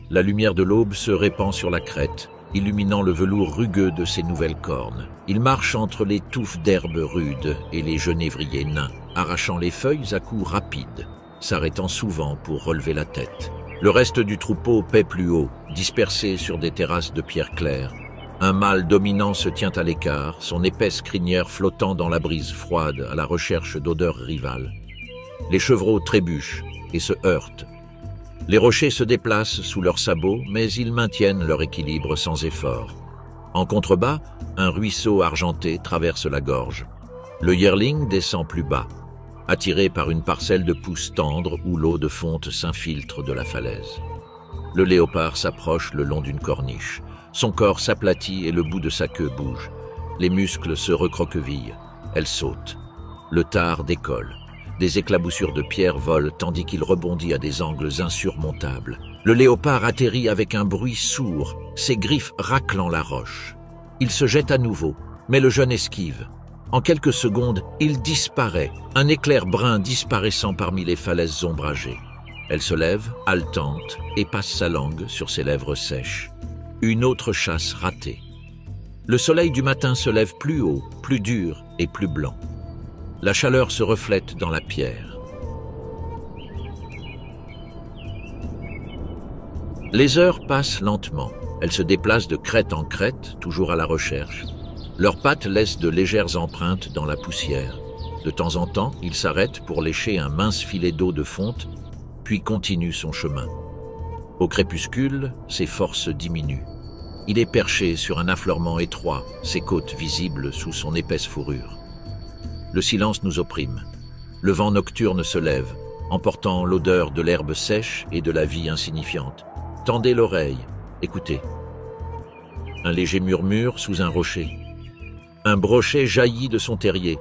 A: La lumière de l'aube se répand sur la crête, illuminant le velours rugueux de ses nouvelles cornes. Il marche entre les touffes d'herbes rudes et les genévriers nains, arrachant les feuilles à coups rapides, s'arrêtant souvent pour relever la tête. Le reste du troupeau paît plus haut, dispersé sur des terrasses de pierre claire. Un mâle dominant se tient à l'écart, son épaisse crinière flottant dans la brise froide à la recherche d'odeurs rivales. Les chevreaux trébuchent et se heurtent. Les rochers se déplacent sous leurs sabots, mais ils maintiennent leur équilibre sans effort. En contrebas, un ruisseau argenté traverse la gorge. Le yearling descend plus bas, attiré par une parcelle de pousses tendres où l'eau de fonte s'infiltre de la falaise. Le léopard s'approche le long d'une corniche. Son corps s'aplatit et le bout de sa queue bouge. Les muscles se recroquevillent. Elle saute. Le tare décolle. Des éclaboussures de pierre volent tandis qu'il rebondit à des angles insurmontables. Le léopard atterrit avec un bruit sourd, ses griffes raclant la roche. Il se jette à nouveau, mais le jeune esquive. En quelques secondes, il disparaît, un éclair brun disparaissant parmi les falaises ombragées. Elle se lève, haletante, et passe sa langue sur ses lèvres sèches. Une autre chasse ratée. Le soleil du matin se lève plus haut, plus dur et plus blanc. La chaleur se reflète dans la pierre. Les heures passent lentement. Elles se déplacent de crête en crête, toujours à la recherche. Leurs pattes laissent de légères empreintes dans la poussière. De temps en temps, il s'arrête pour lécher un mince filet d'eau de fonte, puis continue son chemin. Au crépuscule, ses forces diminuent. Il est perché sur un affleurement étroit, ses côtes visibles sous son épaisse fourrure. Le silence nous opprime. Le vent nocturne se lève, emportant l'odeur de l'herbe sèche et de la vie insignifiante. Tendez l'oreille, écoutez. Un léger murmure sous un rocher. Un brochet jaillit de son terrier.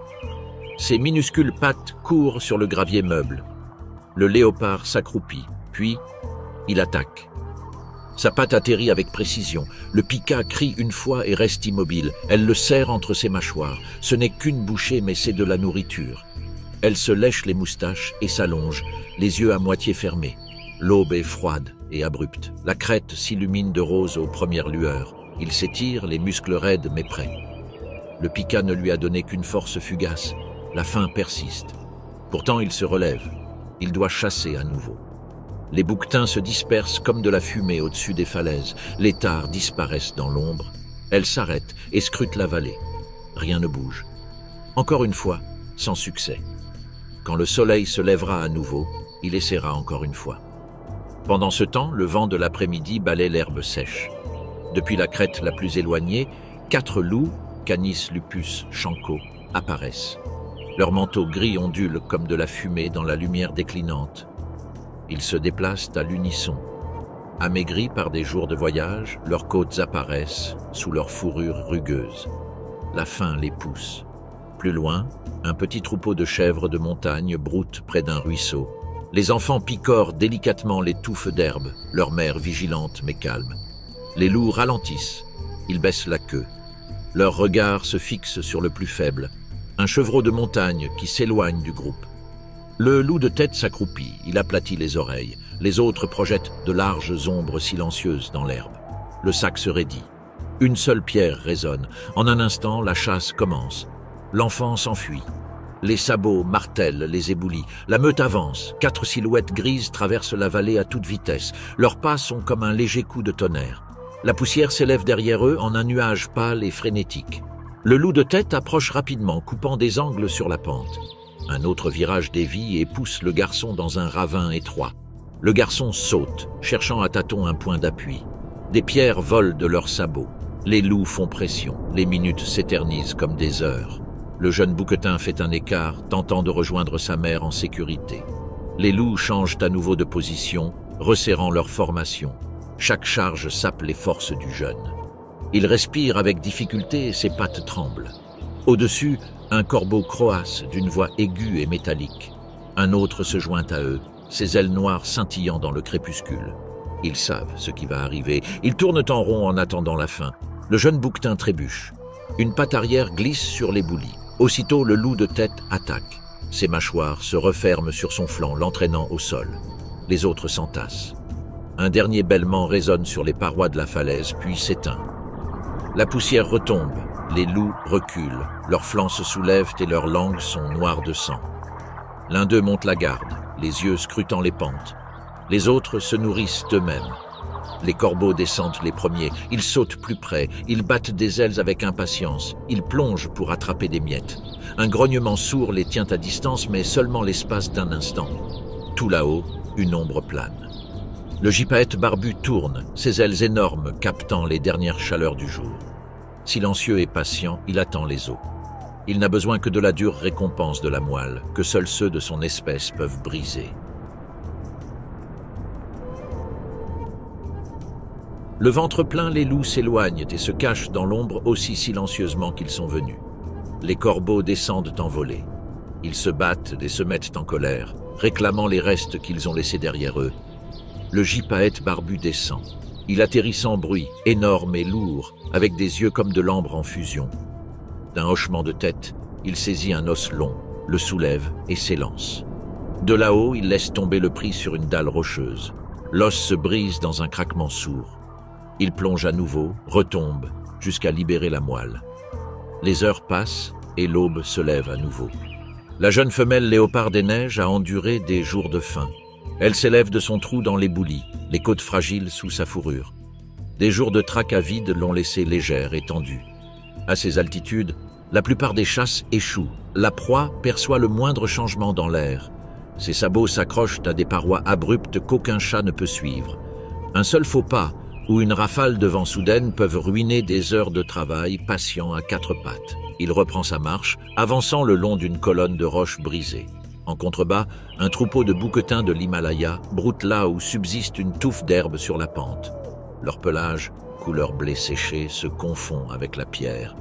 A: Ses minuscules pattes courent sur le gravier meuble. Le léopard s'accroupit, puis il attaque. Sa patte atterrit avec précision. Le pika crie une fois et reste immobile. Elle le serre entre ses mâchoires. Ce n'est qu'une bouchée, mais c'est de la nourriture. Elle se lèche les moustaches et s'allonge, les yeux à moitié fermés. L'aube est froide et abrupte. La crête s'illumine de rose aux premières lueurs. Il s'étire, les muscles raides mais prêts. Le pika ne lui a donné qu'une force fugace. La faim persiste. Pourtant, il se relève. Il doit chasser à nouveau. Les bouquetins se dispersent comme de la fumée au-dessus des falaises. Les tares disparaissent dans l'ombre. Elle s'arrête et scrute la vallée. Rien ne bouge. Encore une fois, sans succès. Quand le soleil se lèvera à nouveau, il essaiera encore une fois. Pendant ce temps, le vent de l'après-midi balaie l'herbe sèche. Depuis la crête la plus éloignée, 4 loups, Canis lupus chanco, apparaissent. Leurs manteaux gris ondulent comme de la fumée dans la lumière déclinante. Ils se déplacent à l'unisson. Amaigris par des jours de voyage, leurs côtes apparaissent sous leur fourrure rugueuse. La faim les pousse. Plus loin, un petit troupeau de chèvres de montagne broute près d'un ruisseau. Les enfants picorent délicatement les touffes d'herbe, leur mère vigilante mais calme. Les loups ralentissent, ils baissent la queue. Leur regard se fixe sur le plus faible, un chevreau de montagne qui s'éloigne du groupe. Le loup de tête s'accroupit, il aplatit les oreilles. Les autres projettent de larges ombres silencieuses dans l'herbe. Le sac se raidit. Une seule pierre résonne. En un instant, la chasse commence. L'enfant s'enfuit. Les sabots martèlent les éboulis. La meute avance. 4 silhouettes grises traversent la vallée à toute vitesse. Leurs pas sont comme un léger coup de tonnerre. La poussière s'élève derrière eux en un nuage pâle et frénétique. Le loup de tête approche rapidement, coupant des angles sur la pente. Un autre virage dévie et pousse le garçon dans un ravin étroit. Le garçon saute, cherchant à tâtons un point d'appui. Des pierres volent de leurs sabots. Les loups font pression. Les minutes s'éternisent comme des heures. Le jeune bouquetin fait un écart, tentant de rejoindre sa mère en sécurité. Les loups changent à nouveau de position, resserrant leur formation. Chaque charge sape les forces du jeune. Il respire avec difficulté et ses pattes tremblent. Au-dessus, un corbeau croasse d'une voix aiguë et métallique. Un autre se joint à eux, ses ailes noires scintillant dans le crépuscule. Ils savent ce qui va arriver. Ils tournent en rond en attendant la fin. Le jeune bouquetin trébuche. Une patte arrière glisse sur l'éboulis. Aussitôt, le loup de tête attaque. Ses mâchoires se referment sur son flanc, l'entraînant au sol. Les autres s'entassent. Un dernier bêlement résonne sur les parois de la falaise, puis s'éteint. La poussière retombe. Les loups reculent. Leurs flancs se soulèvent et leurs langues sont noires de sang. L'un d'eux monte la garde, les yeux scrutant les pentes. Les autres se nourrissent d'eux-mêmes. Les corbeaux descendent les premiers. Ils sautent plus près. Ils battent des ailes avec impatience. Ils plongent pour attraper des miettes. Un grognement sourd les tient à distance, mais seulement l'espace d'un instant. Tout là-haut, une ombre plane. Le gypaète barbu tourne, ses ailes énormes captant les dernières chaleurs du jour. Silencieux et patient, il attend les os. Il n'a besoin que de la dure récompense de la moelle, que seuls ceux de son espèce peuvent briser. Le ventre plein, les loups s'éloignent et se cachent dans l'ombre aussi silencieusement qu'ils sont venus. Les corbeaux descendent en volée. Ils se battent et se mettent en colère, réclamant les restes qu'ils ont laissés derrière eux. Le gypaète barbu descend. Il atterrit sans bruit, énorme et lourd, avec des yeux comme de l'ambre en fusion. D'un hochement de tête, il saisit un os long, le soulève et s'élance. De là-haut, il laisse tomber le pris sur une dalle rocheuse. L'os se brise dans un craquement sourd. Il plonge à nouveau, retombe, jusqu'à libérer la moelle. Les heures passent et l'aube se lève à nouveau. La jeune femelle léopard des neiges a enduré des jours de faim. Elle s'élève de son trou dans l'éboulis, les côtes fragiles sous sa fourrure. Des jours de tracas vides l'ont laissée légère et tendue. À ces altitudes, la plupart des chasses échouent. La proie perçoit le moindre changement dans l'air. Ses sabots s'accrochent à des parois abruptes qu'aucun chat ne peut suivre. Un seul faux pas ou une rafale de vent soudaine peuvent ruiner des heures de travail patient à 4 pattes. Il reprend sa marche, avançant le long d'une colonne de roches brisées. En contrebas, un troupeau de bouquetins de l'Himalaya broute là où subsiste une touffe d'herbe sur la pente. Leur pelage, couleur blé séché, se confond avec la pierre.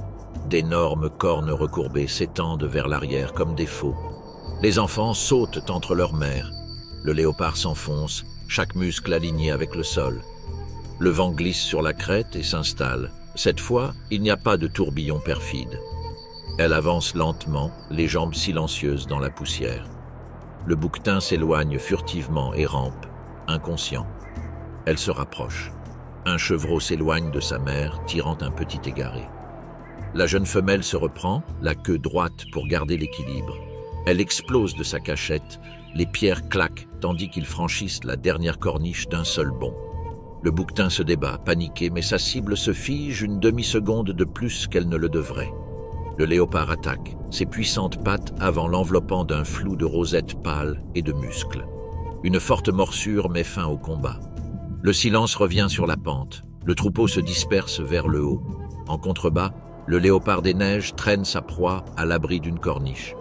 A: D'énormes cornes recourbées s'étendent vers l'arrière comme des faux. Les enfants sautent entre leurs mères. Le léopard s'enfonce, chaque muscle aligné avec le sol. Le vent glisse sur la crête et s'installe. Cette fois, il n'y a pas de tourbillon perfide. Elle avance lentement, les jambes silencieuses dans la poussière. Le bouquetin s'éloigne furtivement et rampe, inconscient. Elle se rapproche. Un chevreau s'éloigne de sa mère, tirant un petit égaré. La jeune femelle se reprend, la queue droite pour garder l'équilibre. Elle explose de sa cachette, les pierres claquent tandis qu'ils franchissent la dernière corniche d'un seul bond. Le bouquetin se débat, paniqué, mais sa cible se fige une demi-seconde de plus qu'elle ne le devrait. Le léopard attaque, ses puissantes pattes avant l'enveloppant d'un flou de rosettes pâles et de muscles. Une forte morsure met fin au combat. Le silence revient sur la pente. Le troupeau se disperse vers le haut. En contrebas, le léopard des neiges traîne sa proie à l'abri d'une corniche.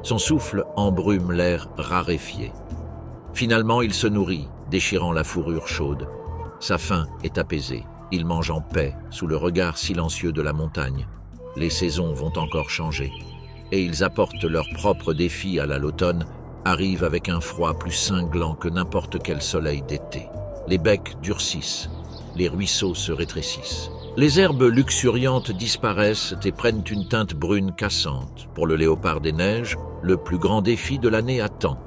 A: Son souffle embrume l'air raréfié. Finalement, il se nourrit, déchirant la fourrure chaude. Sa faim est apaisée. Il mange en paix, sous le regard silencieux de la montagne. Les saisons vont encore changer. Et ils apportent leurs propres défis à l'automne, arrivent avec un froid plus cinglant que n'importe quel soleil d'été. Les becs durcissent, les ruisseaux se rétrécissent. Les herbes luxuriantes disparaissent et prennent une teinte brune cassante. Pour le léopard des neiges, le plus grand défi de l'année attend.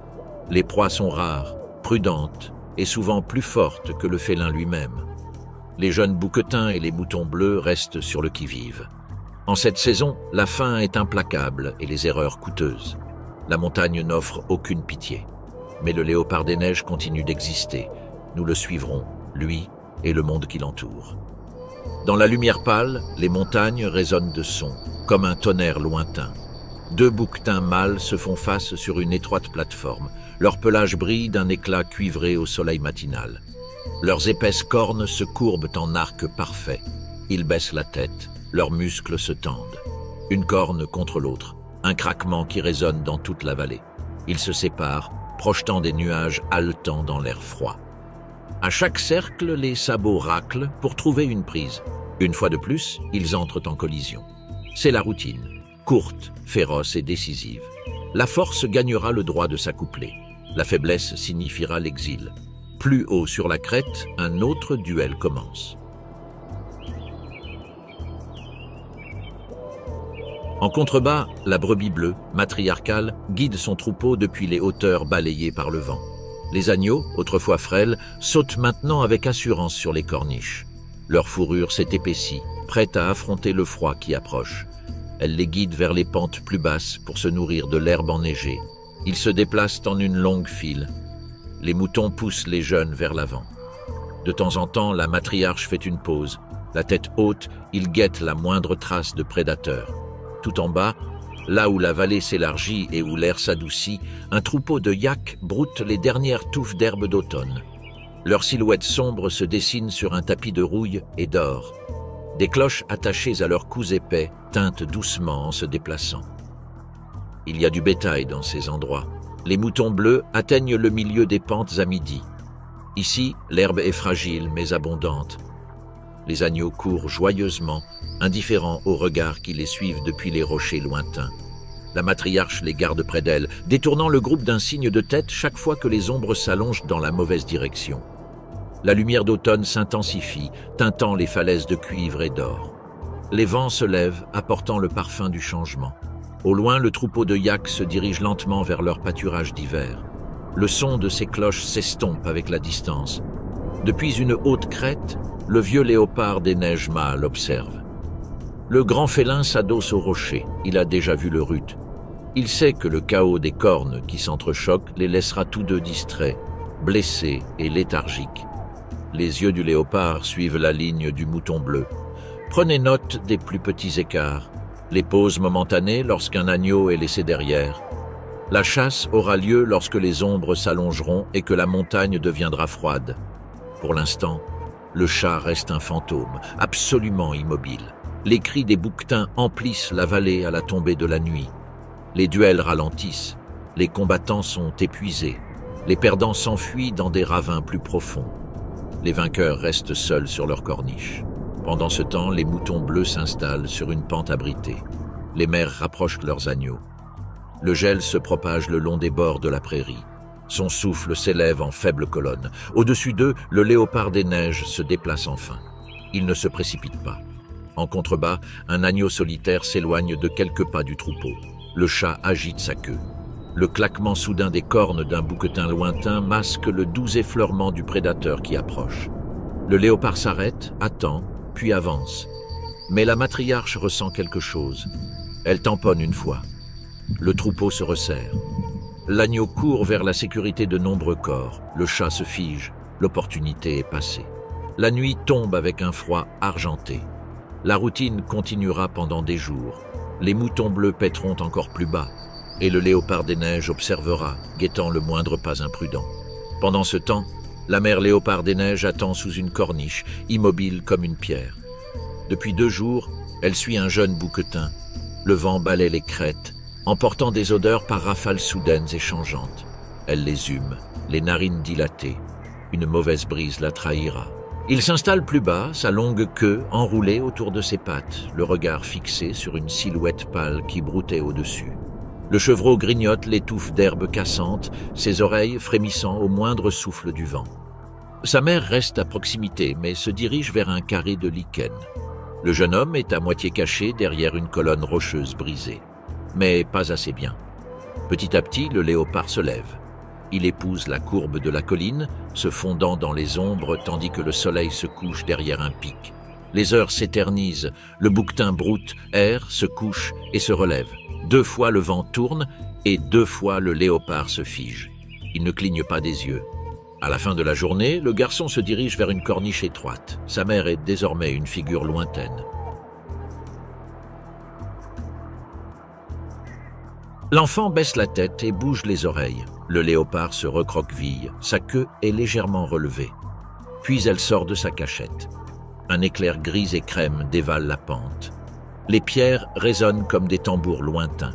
A: Les proies sont rares, prudentes et souvent plus fortes que le félin lui-même. Les jeunes bouquetins et les moutons bleus restent sur le qui-vive. En cette saison, la faim est implacable et les erreurs coûteuses. La montagne n'offre aucune pitié. Mais le léopard des neiges continue d'exister. Nous le suivrons, lui et le monde qui l'entoure. Dans la lumière pâle, les montagnes résonnent de sons, comme un tonnerre lointain. 2 bouquetins mâles se font face sur une étroite plateforme. Leur pelage brille d'un éclat cuivré au soleil matinal. Leurs épaisses cornes se courbent en arc parfait. Ils baissent la tête, leurs muscles se tendent. Une corne contre l'autre, un craquement qui résonne dans toute la vallée. Ils se séparent, projetant des nuages haletants dans l'air froid. À chaque cercle, les sabots raclent pour trouver une prise. Une fois de plus, ils entrent en collision. C'est la routine, courte, féroce et décisive. La force gagnera le droit de s'accoupler. La faiblesse signifiera l'exil. Plus haut sur la crête, un autre duel commence. En contrebas, la brebis bleue, matriarcale, guide son troupeau depuis les hauteurs balayées par le vent. Les agneaux, autrefois frêles, sautent maintenant avec assurance sur les corniches. Leur fourrure s'est épaissie, prête à affronter le froid qui approche. Elle les guide vers les pentes plus basses pour se nourrir de l'herbe enneigée. Ils se déplacent en une longue file. Les moutons poussent les jeunes vers l'avant. De temps en temps, la matriarche fait une pause. La tête haute, il guette la moindre trace de prédateur. Tout en bas, là où la vallée s'élargit et où l'air s'adoucit, un troupeau de yaks broute les dernières touffes d'herbe d'automne. Leurs silhouettes sombres se dessinent sur un tapis de rouille et d'or. Des cloches attachées à leurs cous épais tintent doucement en se déplaçant. Il y a du bétail dans ces endroits. Les moutons bleus atteignent le milieu des pentes à midi. Ici, l'herbe est fragile mais abondante. Les agneaux courent joyeusement, indifférents aux regards qui les suivent depuis les rochers lointains. La matriarche les garde près d'elle, détournant le groupe d'un signe de tête chaque fois que les ombres s'allongent dans la mauvaise direction. La lumière d'automne s'intensifie, teintant les falaises de cuivre et d'or. Les vents se lèvent, apportant le parfum du changement. Au loin, le troupeau de yaks se dirige lentement vers leur pâturage d'hiver. Le son de ces cloches s'estompe avec la distance. Depuis une haute crête, le vieux léopard des neiges mâles observe. Le grand félin s'adosse au rocher. Il a déjà vu le rut. Il sait que le chaos des cornes qui s'entrechoquent les laissera tous deux distraits, blessés et léthargiques. Les yeux du léopard suivent la ligne du mouton bleu. Prenez note des plus petits écarts, les pauses momentanées lorsqu'un agneau est laissé derrière. La chasse aura lieu lorsque les ombres s'allongeront et que la montagne deviendra froide. Pour l'instant, le chat reste un fantôme, absolument immobile. Les cris des bouquetins emplissent la vallée à la tombée de la nuit. Les duels ralentissent, les combattants sont épuisés, les perdants s'enfuient dans des ravins plus profonds. Les vainqueurs restent seuls sur leur corniche. Pendant ce temps, les moutons bleus s'installent sur une pente abritée. Les mères rapprochent leurs agneaux. Le gel se propage le long des bords de la prairie. Son souffle s'élève en faible colonne. Au-dessus d'eux, le léopard des neiges se déplace enfin. Il ne se précipite pas. En contrebas, un agneau solitaire s'éloigne de quelques pas du troupeau. Le chat agite sa queue. Le claquement soudain des cornes d'un bouquetin lointain masque le doux effleurement du prédateur qui approche. Le léopard s'arrête, attend, puis avance. Mais la matriarche ressent quelque chose. Elle tamponne une fois. Le troupeau se resserre. L'agneau court vers la sécurité de nombreux corps. Le chat se fige. L'opportunité est passée. La nuit tombe avec un froid argenté. La routine continuera pendant des jours. Les moutons bleus paîtront encore plus bas. Et le léopard des neiges observera, guettant le moindre pas imprudent. Pendant ce temps, la mère léopard des neiges attend sous une corniche, immobile comme une pierre. Depuis 2 jours, elle suit un jeune bouquetin. Le vent balaie les crêtes, emportant des odeurs par rafales soudaines et changeantes. Elle les hume, les narines dilatées. Une mauvaise brise la trahira. Il s'installe plus bas, sa longue queue enroulée autour de ses pattes, le regard fixé sur une silhouette pâle qui broutait au-dessus. Le chevreau grignote les touffes d'herbes cassantes, ses oreilles frémissant au moindre souffle du vent. Sa mère reste à proximité, mais se dirige vers un carré de lichen. Le jeune homme est à moitié caché derrière une colonne rocheuse brisée. Mais pas assez bien. Petit à petit, le léopard se lève. Il épouse la courbe de la colline, se fondant dans les ombres tandis que le soleil se couche derrière un pic. Les heures s'éternisent, le bouquetin broute, erre, se couche et se relève. 2 fois le vent tourne et 2 fois le léopard se fige. Il ne cligne pas des yeux. À la fin de la journée, le garçon se dirige vers une corniche étroite. Sa mère est désormais une figure lointaine. L'enfant baisse la tête et bouge les oreilles. Le léopard se recroqueville, sa queue est légèrement relevée. Puis elle sort de sa cachette. Un éclair gris et crème dévale la pente. Les pierres résonnent comme des tambours lointains.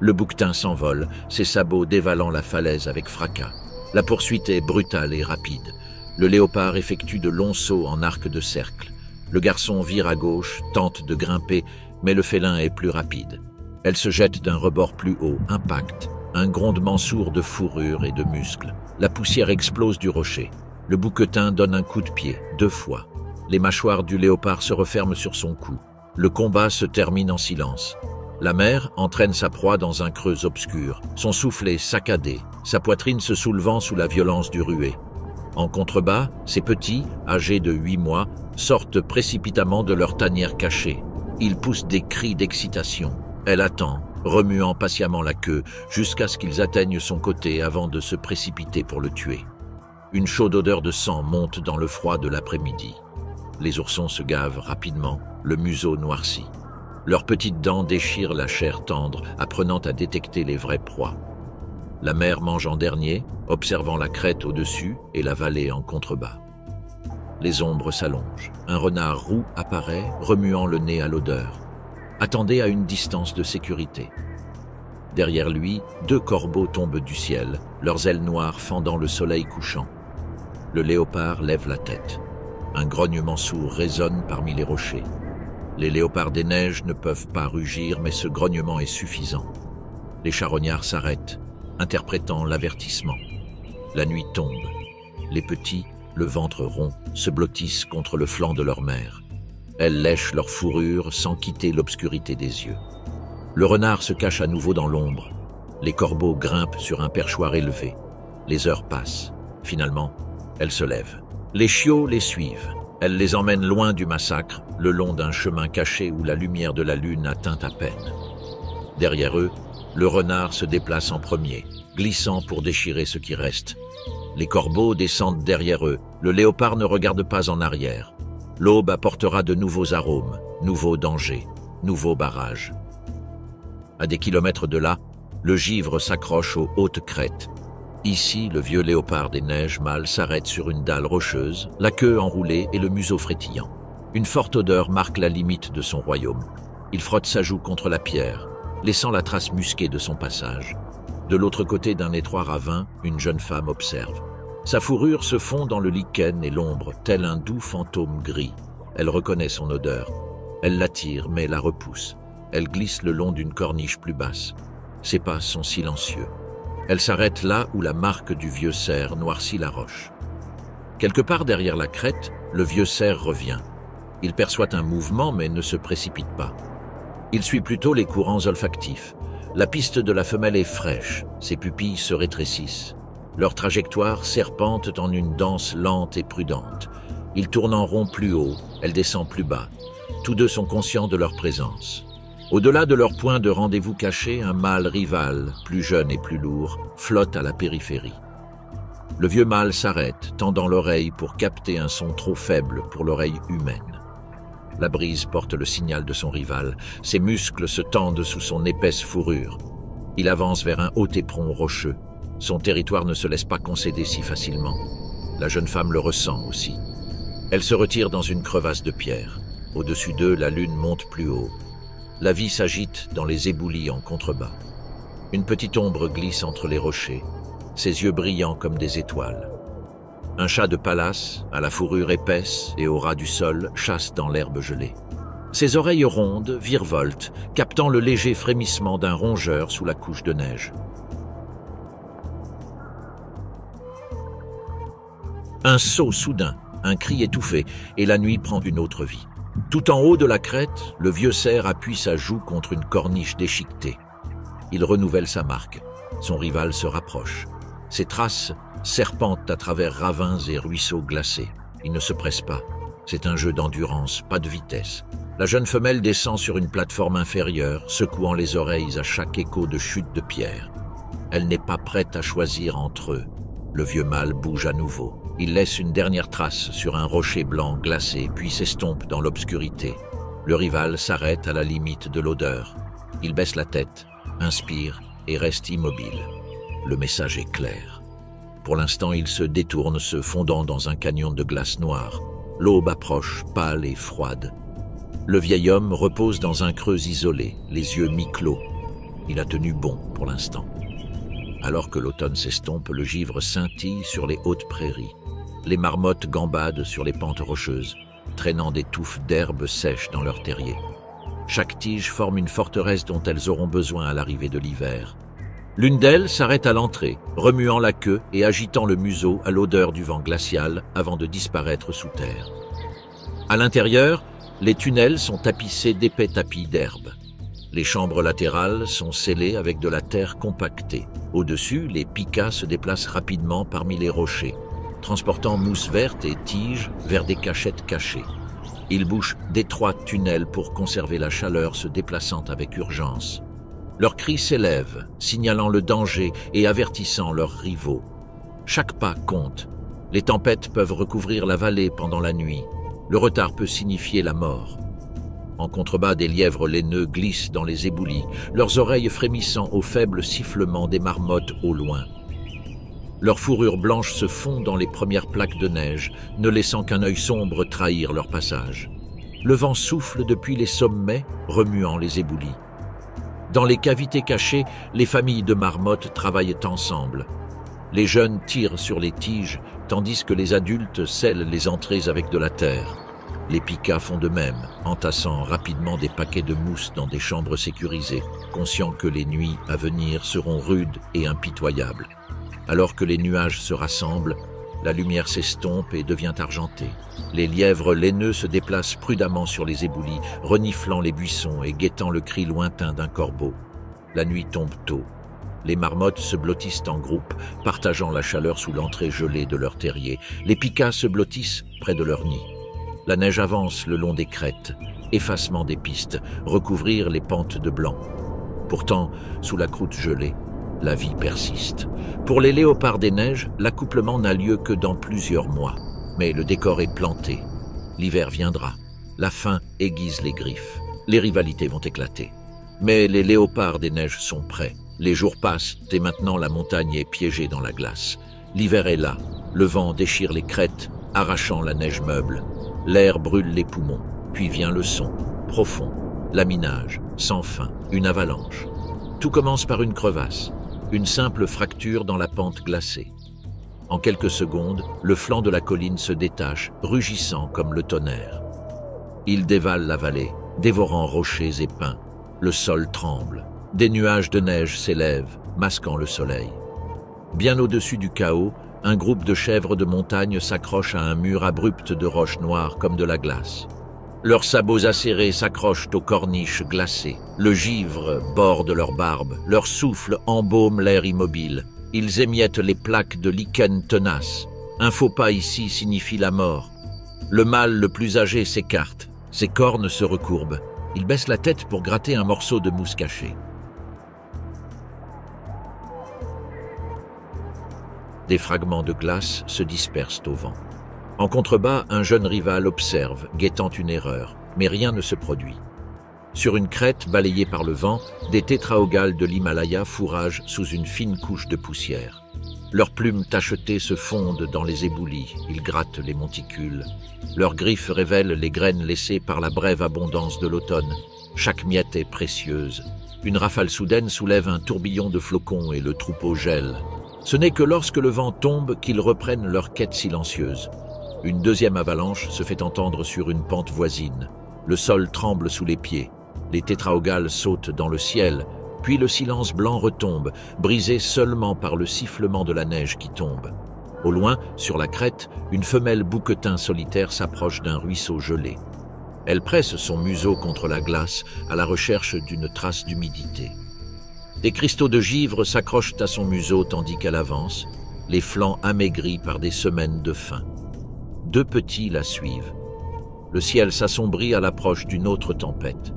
A: Le bouquetin s'envole, ses sabots dévalant la falaise avec fracas. La poursuite est brutale et rapide. Le léopard effectue de longs sauts en arc de cercle. Le garçon vire à gauche, tente de grimper, mais le félin est plus rapide. Elle se jette d'un rebord plus haut, impact, un grondement sourd de fourrure et de muscles. La poussière explose du rocher. Le bouquetin donne un coup de pied, 2 fois. Les mâchoires du léopard se referment sur son cou. Le combat se termine en silence. La mère entraîne sa proie dans un creux obscur, son souffle est saccadé, sa poitrine se soulevant sous la violence du ruet. En contrebas, ses petits, âgés de 8 mois, sortent précipitamment de leur tanière cachée. Ils poussent des cris d'excitation. Elle attend, remuant patiemment la queue, jusqu'à ce qu'ils atteignent son côté avant de se précipiter pour le tuer. Une chaude odeur de sang monte dans le froid de l'après-midi. Les oursons se gavent rapidement, le museau noirci. Leurs petites dents déchirent la chair tendre, apprenant à détecter les vraies proies. La mère mange en dernier, observant la crête au-dessus et la vallée en contrebas. Les ombres s'allongent. Un renard roux apparaît, remuant le nez à l'odeur. Attendez à une distance de sécurité. Derrière lui, 2 corbeaux tombent du ciel, leurs ailes noires fendant le soleil couchant. Le léopard lève la tête. Un grognement sourd résonne parmi les rochers. Les léopards des neiges ne peuvent pas rugir, mais ce grognement est suffisant. Les charognards s'arrêtent, interprétant l'avertissement. La nuit tombe. Les petits, le ventre rond, se blottissent contre le flanc de leur mère. Elles lèchent leur fourrure sans quitter l'obscurité des yeux. Le renard se cache à nouveau dans l'ombre. Les corbeaux grimpent sur un perchoir élevé. Les heures passent. Finalement, elles se lèvent. Les chiots les suivent. Elles les emmènent loin du massacre, le long d'un chemin caché où la lumière de la lune atteint à peine. Derrière eux, le renard se déplace en premier, glissant pour déchirer ce qui reste. Les corbeaux descendent derrière eux. Le léopard ne regarde pas en arrière. L'aube apportera de nouveaux arômes, nouveaux dangers, nouveaux barrages. À des kilomètres de là, le givre s'accroche aux hautes crêtes. Ici, le vieux léopard des neiges mâles s'arrête sur une dalle rocheuse, la queue enroulée et le museau frétillant. Une forte odeur marque la limite de son royaume. Il frotte sa joue contre la pierre, laissant la trace musquée de son passage. De l'autre côté d'un étroit ravin, une jeune femme observe. Sa fourrure se fond dans le lichen et l'ombre, tel un doux fantôme gris. Elle reconnaît son odeur. Elle l'attire, mais la repousse. Elle glisse le long d'une corniche plus basse. Ses pas sont silencieux. Elle s'arrête là où la marque du vieux cerf noircit la roche. Quelque part derrière la crête, le vieux cerf revient. Il perçoit un mouvement mais ne se précipite pas. Il suit plutôt les courants olfactifs. La piste de la femelle est fraîche, ses pupilles se rétrécissent. Leur trajectoire serpente en une danse lente et prudente. Il tourne en rond plus haut, elle descend plus bas. Tous deux sont conscients de leur présence. Au-delà de leur point de rendez-vous caché, un mâle rival, plus jeune et plus lourd, flotte à la périphérie. Le vieux mâle s'arrête, tendant l'oreille pour capter un son trop faible pour l'oreille humaine. La brise porte le signal de son rival. Ses muscles se tendent sous son épaisse fourrure. Il avance vers un haut éperon rocheux. Son territoire ne se laisse pas concéder si facilement. La jeune femme le ressent aussi. Elle se retire dans une crevasse de pierre. Au-dessus d'eux, la lune monte plus haut. La vie s'agite dans les éboulis en contrebas. Une petite ombre glisse entre les rochers, ses yeux brillants comme des étoiles. Un chat de palace, à la fourrure épaisse et au ras du sol, chasse dans l'herbe gelée. Ses oreilles rondes virevoltent, captant le léger frémissement d'un rongeur sous la couche de neige. Un saut soudain, un cri étouffé, et la nuit prend une autre vie. Tout en haut de la crête, le vieux cerf appuie sa joue contre une corniche déchiquetée. Il renouvelle sa marque. Son rival se rapproche. Ses traces serpentent à travers ravins et ruisseaux glacés. Il ne se presse pas. C'est un jeu d'endurance, pas de vitesse. La jeune femelle descend sur une plateforme inférieure, secouant les oreilles à chaque écho de chute de pierre. Elle n'est pas prête à choisir entre eux. Le vieux mâle bouge à nouveau. Il laisse une dernière trace sur un rocher blanc glacé, puis s'estompe dans l'obscurité. Le rival s'arrête à la limite de l'odeur. Il baisse la tête, inspire et reste immobile. Le message est clair. Pour l'instant, il se détourne, se fondant dans un canyon de glace noire. L'aube approche, pâle et froide. Le vieil homme repose dans un creux isolé, les yeux mi-clos. Il a tenu bon pour l'instant. Alors que l'automne s'estompe, le givre scintille sur les hautes prairies. Les marmottes gambadent sur les pentes rocheuses, traînant des touffes d'herbes sèches dans leurs terriers. Chaque tige forme une forteresse dont elles auront besoin à l'arrivée de l'hiver. L'une d'elles s'arrête à l'entrée, remuant la queue et agitant le museau à l'odeur du vent glacial avant de disparaître sous terre. À l'intérieur, les tunnels sont tapissés d'épais tapis d'herbe. Les chambres latérales sont scellées avec de la terre compactée. Au-dessus, les picas se déplacent rapidement parmi les rochers, transportant mousse verte et tiges vers des cachettes cachées. Ils bouchent d'étroits tunnels pour conserver la chaleur se déplaçant avec urgence. Leurs cris s'élèvent, signalant le danger et avertissant leurs rivaux. Chaque pas compte. Les tempêtes peuvent recouvrir la vallée pendant la nuit. Le retard peut signifier la mort. En contrebas, des lièvres laineux glissent dans les éboulis, leurs oreilles frémissant au faible sifflement des marmottes au loin. Leurs fourrures blanches se fondent dans les premières plaques de neige, ne laissant qu'un œil sombre trahir leur passage. Le vent souffle depuis les sommets, remuant les éboulis. Dans les cavités cachées, les familles de marmottes travaillent ensemble. Les jeunes tirent sur les tiges, tandis que les adultes scellent les entrées avec de la terre. Les picas font de même, entassant rapidement des paquets de mousse dans des chambres sécurisées, conscients que les nuits à venir seront rudes et impitoyables. Alors que les nuages se rassemblent, la lumière s'estompe et devient argentée. Les lièvres laineux se déplacent prudemment sur les éboulis, reniflant les buissons et guettant le cri lointain d'un corbeau. La nuit tombe tôt. Les marmottes se blottissent en groupe, partageant la chaleur sous l'entrée gelée de leur terrier. Les picas se blottissent près de leur nid. La neige avance le long des crêtes, effacement des pistes, recouvrir les pentes de blanc. Pourtant, sous la croûte gelée, la vie persiste. Pour les léopards des neiges, l'accouplement n'a lieu que dans plusieurs mois. Mais le décor est planté. L'hiver viendra. La faim aiguise les griffes. Les rivalités vont éclater. Mais les léopards des neiges sont prêts. Les jours passent et maintenant la montagne est piégée dans la glace. L'hiver est là. Le vent déchire les crêtes, arrachant la neige meuble. L'air brûle les poumons. Puis vient le son, profond. Laminage, sans fin, une avalanche. Tout commence par une crevasse. Une simple fracture dans la pente glacée. En quelques secondes, le flanc de la colline se détache, rugissant comme le tonnerre. Il dévale la vallée, dévorant rochers et pins. Le sol tremble. Des nuages de neige s'élèvent, masquant le soleil. Bien au-dessus du chaos, un groupe de chèvres de montagne s'accroche à un mur abrupt de roches noires comme de la glace. Leurs sabots acérés s'accrochent aux corniches glacées. Le givre borde leurs barbes, leur souffle embaume l'air immobile. Ils émiettent les plaques de lichen tenace. Un faux pas ici signifie la mort. Le mâle le plus âgé s'écarte. Ses cornes se recourbent. Il baisse la tête pour gratter un morceau de mousse cachée. Des fragments de glace se dispersent au vent. En contrebas, un jeune rival observe, guettant une erreur, mais rien ne se produit. Sur une crête balayée par le vent, des tétraogales de l'Himalaya fourragent sous une fine couche de poussière. Leurs plumes tachetées se fondent dans les éboulis, ils grattent les monticules. Leurs griffes révèlent les graines laissées par la brève abondance de l'automne. Chaque miette est précieuse. Une rafale soudaine soulève un tourbillon de flocons et le troupeau gèle. Ce n'est que lorsque le vent tombe qu'ils reprennent leur quête silencieuse. Une deuxième avalanche se fait entendre sur une pente voisine. Le sol tremble sous les pieds. Les tétraogales sautent dans le ciel, puis le silence blanc retombe, brisé seulement par le sifflement de la neige qui tombe. Au loin, sur la crête, une femelle bouquetin solitaire s'approche d'un ruisseau gelé. Elle presse son museau contre la glace à la recherche d'une trace d'humidité. Des cristaux de givre s'accrochent à son museau tandis qu'elle avance, les flancs amaigris par des semaines de faim. Deux petits la suivent. Le ciel s'assombrit à l'approche d'une autre tempête.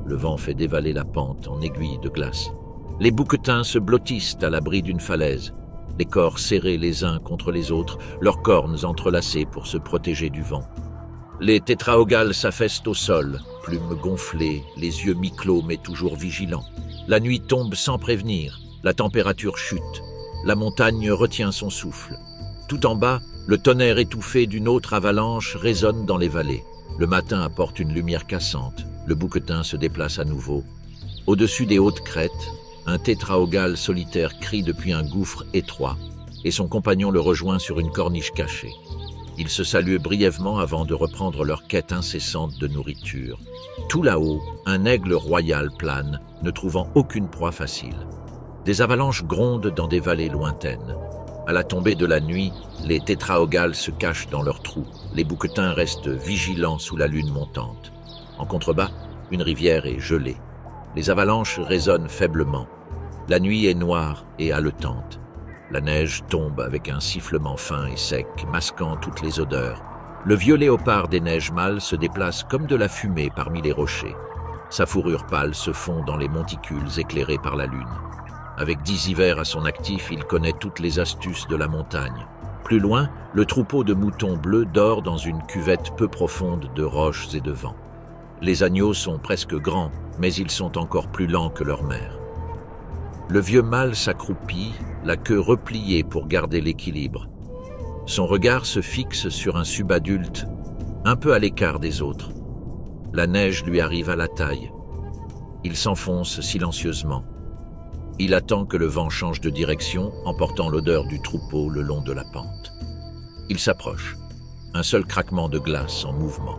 A: Le vent fait dévaler la pente en aiguille de glace. Les bouquetins se blottissent à l'abri d'une falaise, les corps serrés les uns contre les autres, leurs cornes entrelacées pour se protéger du vent. Les tétraogales s'affaissent au sol, plumes gonflées, les yeux mi-clos mais toujours vigilants. La nuit tombe sans prévenir, la température chute, la montagne retient son souffle. Tout en bas, le tonnerre étouffé d'une autre avalanche résonne dans les vallées. Le matin apporte une lumière cassante, le bouquetin se déplace à nouveau. Au-dessus des hautes crêtes, un tétraogale solitaire crie depuis un gouffre étroit, et son compagnon le rejoint sur une corniche cachée. Ils se saluent brièvement avant de reprendre leur quête incessante de nourriture. Tout là-haut, un aigle royal plane, ne trouvant aucune proie facile. Des avalanches grondent dans des vallées lointaines. À la tombée de la nuit, les tétraogales se cachent dans leurs trous. Les bouquetins restent vigilants sous la lune montante. En contrebas, une rivière est gelée. Les avalanches résonnent faiblement. La nuit est noire et haletante. La neige tombe avec un sifflement fin et sec, masquant toutes les odeurs. Le vieux léopard des neiges mâles se déplace comme de la fumée parmi les rochers. Sa fourrure pâle se fond dans les monticules éclairés par la lune. Avec 10 hivers à son actif, il connaît toutes les astuces de la montagne. Plus loin, le troupeau de moutons bleus dort dans une cuvette peu profonde de roches et de vent. Les agneaux sont presque grands, mais ils sont encore plus lents que leur mère. Le vieux mâle s'accroupit, la queue repliée pour garder l'équilibre. Son regard se fixe sur un subadulte, un peu à l'écart des autres. La neige lui arrive à la taille. Il s'enfonce silencieusement. Il attend que le vent change de direction, emportant l'odeur du troupeau le long de la pente. Il s'approche. Un seul craquement de glace en mouvement.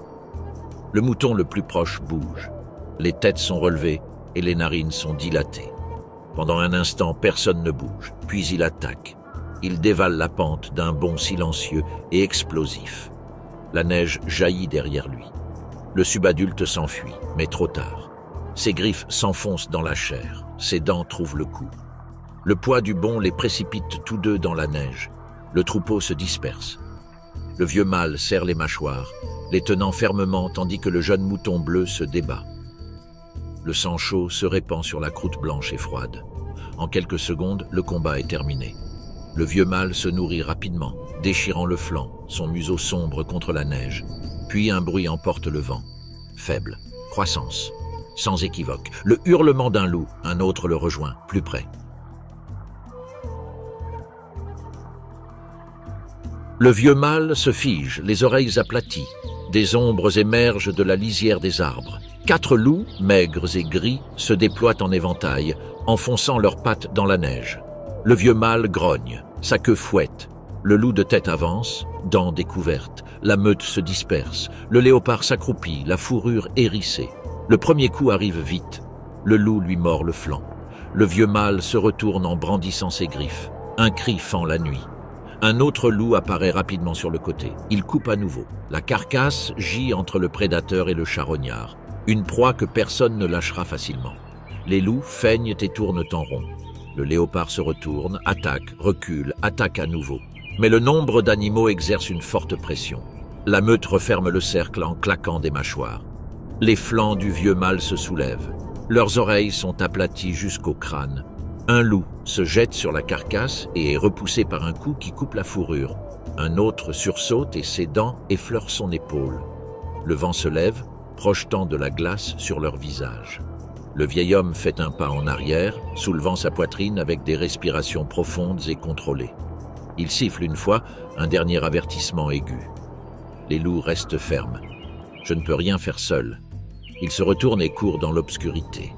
A: Le mouton le plus proche bouge. Les têtes sont relevées et les narines sont dilatées. Pendant un instant, personne ne bouge, puis il attaque. Il dévale la pente d'un bond silencieux et explosif. La neige jaillit derrière lui. Le subadulte s'enfuit, mais trop tard. Ses griffes s'enfoncent dans la chair, ses dents trouvent le cou. Le poids du bond les précipite tous deux dans la neige. Le troupeau se disperse. Le vieux mâle serre les mâchoires, les tenant fermement tandis que le jeune mouton bleu se débat. Le sang chaud se répand sur la croûte blanche et froide. En quelques secondes, le combat est terminé. Le vieux mâle se nourrit rapidement, déchirant le flanc, son museau sombre contre la neige. Puis un bruit emporte le vent. Faible, croissance, sans équivoque. Le hurlement d'un loup, un autre le rejoint, plus près. Le vieux mâle se fige, les oreilles aplaties. Des ombres émergent de la lisière des arbres. 4 loups, maigres et gris, se déploient en éventail, enfonçant leurs pattes dans la neige. Le vieux mâle grogne, sa queue fouette. Le loup de tête avance, dents découvertes. La meute se disperse. Le léopard s'accroupit, la fourrure hérissée. Le premier coup arrive vite. Le loup lui mord le flanc. Le vieux mâle se retourne en brandissant ses griffes. Un cri fend la nuit. Un autre loup apparaît rapidement sur le côté. Il coupe à nouveau. La carcasse gît entre le prédateur et le charognard. Une proie que personne ne lâchera facilement. Les loups feignent et tournent en rond. Le léopard se retourne, attaque, recule, attaque à nouveau. Mais le nombre d'animaux exerce une forte pression. La meute referme le cercle en claquant des mâchoires. Les flancs du vieux mâle se soulèvent. Leurs oreilles sont aplaties jusqu'au crâne. Un loup se jette sur la carcasse et est repoussé par un coup qui coupe la fourrure. Un autre sursaute et ses dents effleurent son épaule. Le vent se lève, projetant de la glace sur leur visage. Le vieil homme fait un pas en arrière, soulevant sa poitrine avec des respirations profondes et contrôlées. Il siffle une fois, un dernier avertissement aigu. Les loups restent fermes. Je ne peux rien faire seul. Il se retourne et court dans l'obscurité.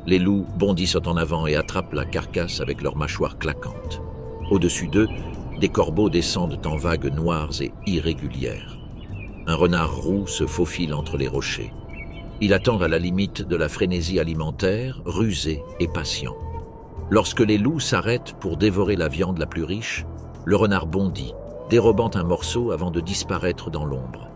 A: Les loups bondissent en avant et attrapent la carcasse avec leurs mâchoires claquantes. Au-dessus d'eux, des corbeaux descendent en vagues noires et irrégulières. Un renard roux se faufile entre les rochers. Il attend à la limite de la frénésie alimentaire, rusé et patient. Lorsque les loups s'arrêtent pour dévorer la viande la plus riche, le renard bondit, dérobant un morceau avant de disparaître dans l'ombre.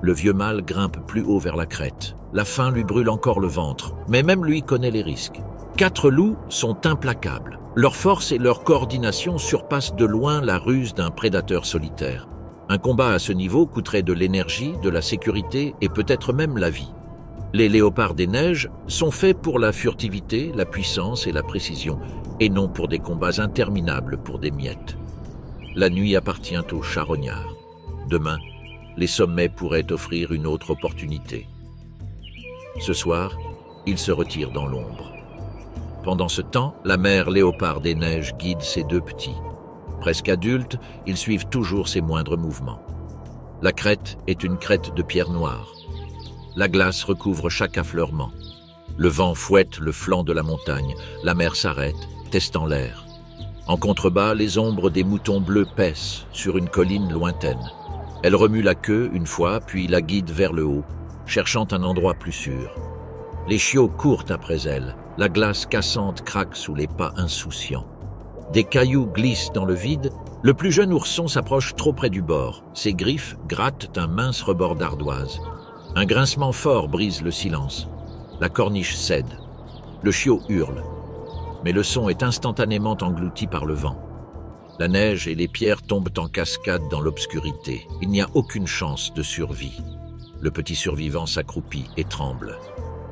A: Le vieux mâle grimpe plus haut vers la crête. La faim lui brûle encore le ventre, mais même lui connaît les risques. 4 loups sont implacables. Leur force et leur coordination surpassent de loin la ruse d'un prédateur solitaire. Un combat à ce niveau coûterait de l'énergie, de la sécurité et peut-être même la vie. Les léopards des neiges sont faits pour la furtivité, la puissance et la précision, et non pour des combats interminables pour des miettes. La nuit appartient aux charognards. Demain, les sommets pourraient offrir une autre opportunité. Ce soir, ils se retirent dans l'ombre. Pendant ce temps, la mère léopard des neiges guide ses 2 petits. Presque adultes, ils suivent toujours ses moindres mouvements. La crête est une crête de pierre noire. La glace recouvre chaque affleurement. Le vent fouette le flanc de la montagne. La mer s'arrête, testant l'air. En contrebas, les ombres des moutons bleus paissent sur une colline lointaine. Elle remue la queue une fois, puis la guide vers le haut, cherchant un endroit plus sûr. Les chiots courent après elle. La glace cassante craque sous les pas insouciants. Des cailloux glissent dans le vide. Le plus jeune ourson s'approche trop près du bord. Ses griffes grattent un mince rebord d'ardoise. Un grincement fort brise le silence. La corniche cède. Le chiot hurle. Mais le son est instantanément englouti par le vent. La neige et les pierres tombent en cascade dans l'obscurité. Il n'y a aucune chance de survie. Le petit survivant s'accroupit et tremble.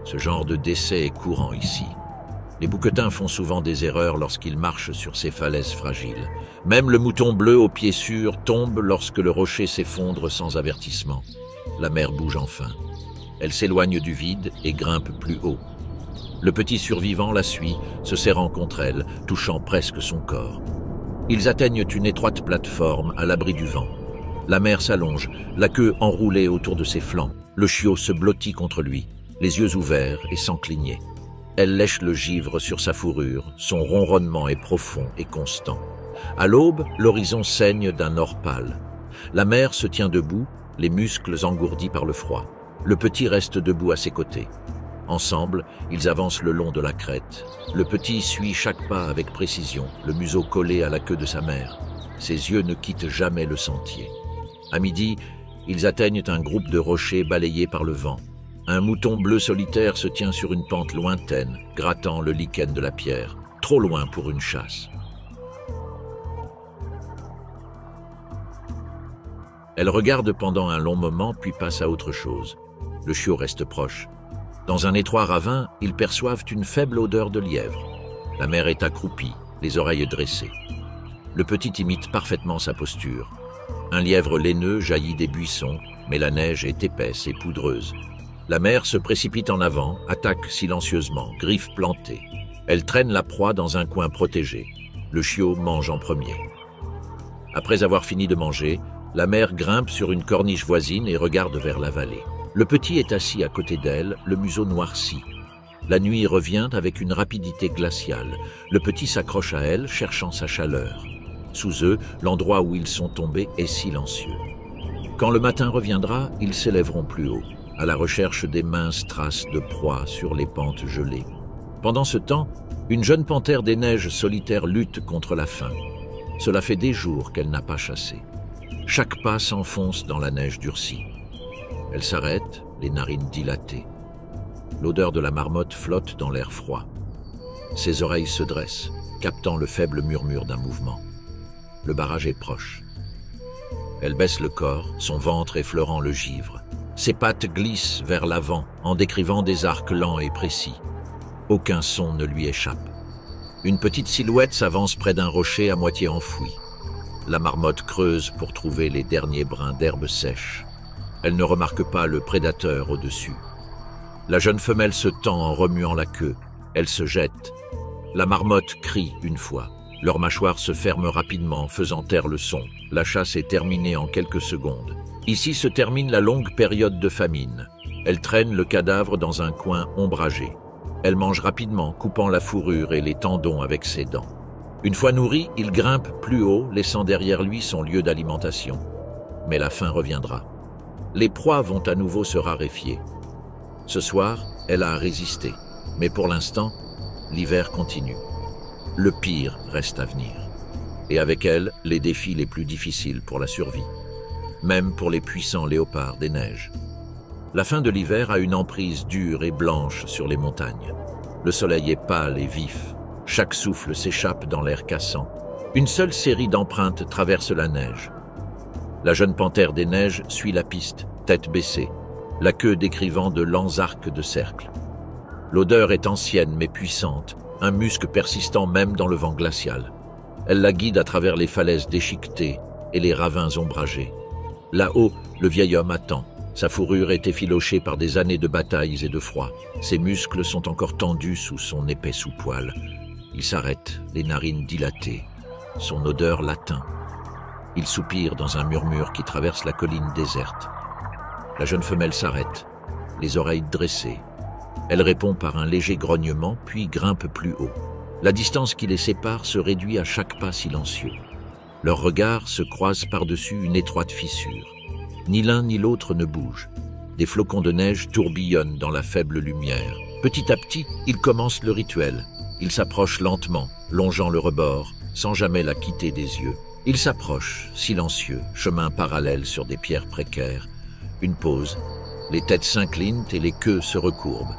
A: Ce genre de décès est courant ici. Les bouquetins font souvent des erreurs lorsqu'ils marchent sur ces falaises fragiles. Même le mouton bleu aux pieds sûrs tombe lorsque le rocher s'effondre sans avertissement. La mer bouge enfin. Elle s'éloigne du vide et grimpe plus haut. Le petit survivant la suit, se serrant contre elle, touchant presque son corps. Ils atteignent une étroite plateforme à l'abri du vent. La mère s'allonge, la queue enroulée autour de ses flancs. Le chiot se blottit contre lui, les yeux ouverts et sans cligner. Elle lèche le givre sur sa fourrure, son ronronnement est profond et constant. À l'aube, l'horizon saigne d'un or pâle. La mère se tient debout, les muscles engourdis par le froid. Le petit reste debout à ses côtés. Ensemble, ils avancent le long de la crête. Le petit suit chaque pas avec précision, le museau collé à la queue de sa mère. Ses yeux ne quittent jamais le sentier. À midi, ils atteignent un groupe de rochers balayés par le vent. Un mouton bleu solitaire se tient sur une pente lointaine, grattant le lichen de la pierre, trop loin pour une chasse. Elle regarde pendant un long moment, puis passe à autre chose. Le chiot reste proche. Dans un étroit ravin, ils perçoivent une faible odeur de lièvre. La mère est accroupie, les oreilles dressées. Le petit imite parfaitement sa posture. Un lièvre laineux jaillit des buissons, mais la neige est épaisse et poudreuse. La mère se précipite en avant, attaque silencieusement, griffes plantées. Elle traîne la proie dans un coin protégé. Le chiot mange en premier. Après avoir fini de manger, la mère grimpe sur une corniche voisine et regarde vers la vallée. Le petit est assis à côté d'elle, le museau noirci. La nuit revient avec une rapidité glaciale. Le petit s'accroche à elle, cherchant sa chaleur. Sous eux, l'endroit où ils sont tombés est silencieux. Quand le matin reviendra, ils s'élèveront plus haut, à la recherche des minces traces de proie sur les pentes gelées. Pendant ce temps, une jeune panthère des neiges solitaire lutte contre la faim. Cela fait des jours qu'elle n'a pas chassé. Chaque pas s'enfonce dans la neige durcie. Elle s'arrête, les narines dilatées. L'odeur de la marmotte flotte dans l'air froid. Ses oreilles se dressent, captant le faible murmure d'un mouvement. Le barrage est proche. Elle baisse le corps, son ventre effleurant le givre. Ses pattes glissent vers l'avant en décrivant des arcs lents et précis. Aucun son ne lui échappe. Une petite silhouette s'avance près d'un rocher à moitié enfoui. La marmotte creuse pour trouver les derniers brins d'herbe sèche. Elle ne remarque pas le prédateur au-dessus. La jeune femelle se tend en remuant la queue. Elle se jette. La marmotte crie une fois. Leurs mâchoires se ferment rapidement, faisant taire le son. La chasse est terminée en quelques secondes. Ici se termine la longue période de famine. Elle traîne le cadavre dans un coin ombragé. Elle mange rapidement, coupant la fourrure et les tendons avec ses dents. Une fois nourri, il grimpe plus haut, laissant derrière lui son lieu d'alimentation. Mais la faim reviendra. Les proies vont à nouveau se raréfier. Ce soir, elle a résisté. Mais pour l'instant, l'hiver continue. Le pire reste à venir. Et avec elle, les défis les plus difficiles pour la survie. Même pour les puissants léopards des neiges. La fin de l'hiver a une emprise dure et blanche sur les montagnes. Le soleil est pâle et vif. Chaque souffle s'échappe dans l'air cassant. Une seule série d'empreintes traverse la neige. La jeune panthère des neiges suit la piste, tête baissée, la queue décrivant de lents arcs de cercle. L'odeur est ancienne mais puissante, un musc persistant même dans le vent glacial. Elle la guide à travers les falaises déchiquetées et les ravins ombragés. Là-haut, le vieil homme attend. Sa fourrure est effilochée par des années de batailles et de froid. Ses muscles sont encore tendus sous son épais sous-poil. Il s'arrête, les narines dilatées. Son odeur l'atteint. Il soupire dans un murmure qui traverse la colline déserte. La jeune femelle s'arrête, les oreilles dressées. Elle répond par un léger grognement, puis grimpe plus haut. La distance qui les sépare se réduit à chaque pas silencieux. Leurs regards se croisent par-dessus une étroite fissure. Ni l'un ni l'autre ne bouge. Des flocons de neige tourbillonnent dans la faible lumière. Petit à petit, ils commencent le rituel. Ils s'approchent lentement, longeant le rebord, sans jamais la quitter des yeux. Ils s'approchent, silencieux, chemin parallèle sur des pierres précaires. Une pause, les têtes s'inclinent et les queues se recourbent.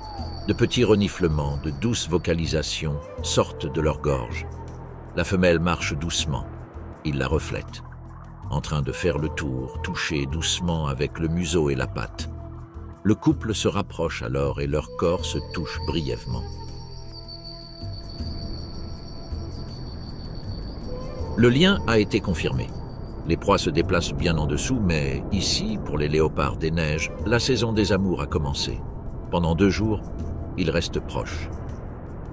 A: De petits reniflements, de douces vocalisations sortent de leur gorge. La femelle marche doucement. Il la reflète, en train de faire le tour, toucher doucement avec le museau et la patte. Le couple se rapproche alors et leurs corps se touchent brièvement. Le lien a été confirmé. Les proies se déplacent bien en dessous, mais ici, pour les léopards des neiges, la saison des amours a commencé. Pendant 2 jours, ils restent proches.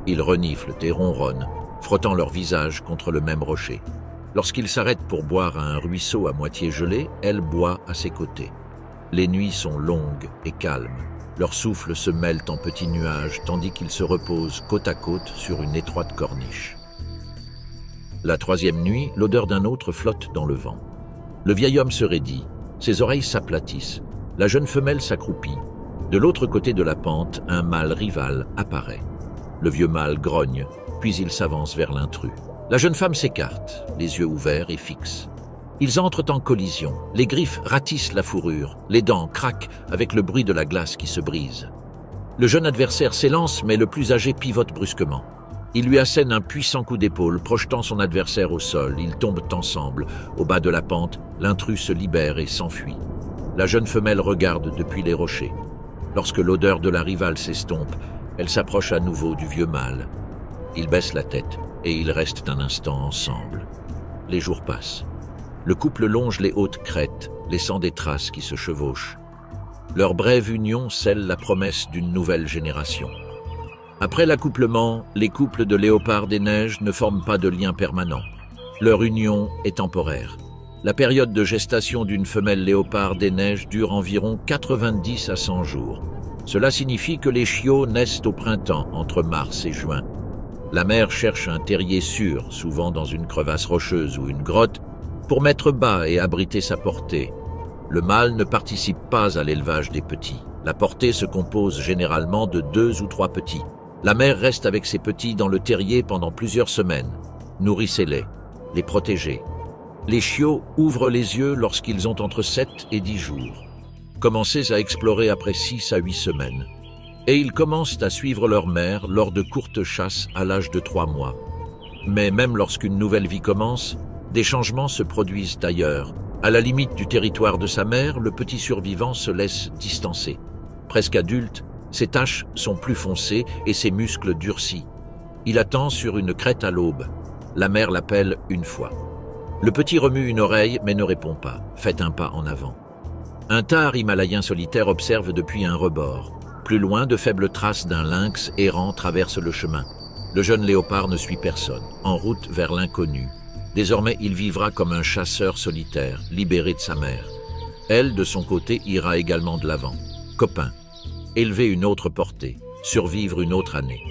A: Ils reniflent et ronronnent, frottant leur visage contre le même rocher. Lorsqu'il s'arrête pour boire à un ruisseau à moitié gelé, elle boit à ses côtés. Les nuits sont longues et calmes. Leurs souffles se mêlent en petits nuages, tandis qu'ils se reposent côte à côte sur une étroite corniche. La 3e nuit, l'odeur d'un autre flotte dans le vent. Le vieil homme se raidit, ses oreilles s'aplatissent. La jeune femelle s'accroupit. De l'autre côté de la pente, un mâle rival apparaît. Le vieux mâle grogne, puis il s'avance vers l'intrus. La jeune femme s'écarte, les yeux ouverts et fixes. Ils entrent en collision, les griffes ratissent la fourrure, les dents craquent avec le bruit de la glace qui se brise. Le jeune adversaire s'élance, mais le plus âgé pivote brusquement. Il lui assène un puissant coup d'épaule, projetant son adversaire au sol. Ils tombent ensemble. Au bas de la pente, l'intrus se libère et s'enfuit. La jeune femelle regarde depuis les rochers. Lorsque l'odeur de la rivale s'estompe, elle s'approche à nouveau du vieux mâle. Ils baissent la tête et ils restent un instant ensemble. Les jours passent. Le couple longe les hautes crêtes, laissant des traces qui se chevauchent. Leur brève union scelle la promesse d'une nouvelle génération. Après l'accouplement, les couples de léopards des neiges ne forment pas de lien permanent. Leur union est temporaire. La période de gestation d'une femelle léopard des neiges dure environ 90 à 100 jours. Cela signifie que les chiots naissent au printemps, entre mars et juin. La mère cherche un terrier sûr, souvent dans une crevasse rocheuse ou une grotte, pour mettre bas et abriter sa portée. Le mâle ne participe pas à l'élevage des petits. La portée se compose généralement de 2 ou 3 petits. La mère reste avec ses petits dans le terrier pendant plusieurs semaines. Nourrissez-les, les protégez. Les chiots ouvrent les yeux lorsqu'ils ont entre 7 et 10 jours. Commencez à explorer après 6 à 8 semaines. Et ils commencent à suivre leur mère lors de courtes chasses à l'âge de 3 mois. Mais même lorsqu'une nouvelle vie commence, des changements se produisent ailleurs. À la limite du territoire de sa mère, le petit survivant se laisse distancer. Presque adulte, ses taches sont plus foncées et ses muscles durcis. Il attend sur une crête à l'aube. La mère l'appelle une fois. Le petit remue une oreille mais ne répond pas. Faites un pas en avant. Un tare himalayen solitaire observe depuis un rebord. Plus loin, de faibles traces d'un lynx errant traversent le chemin. Le jeune léopard ne suit personne, en route vers l'inconnu. Désormais, il vivra comme un chasseur solitaire, libéré de sa mère. Elle, de son côté, ira également de l'avant. Copain. Élever une autre portée, survivre une autre année.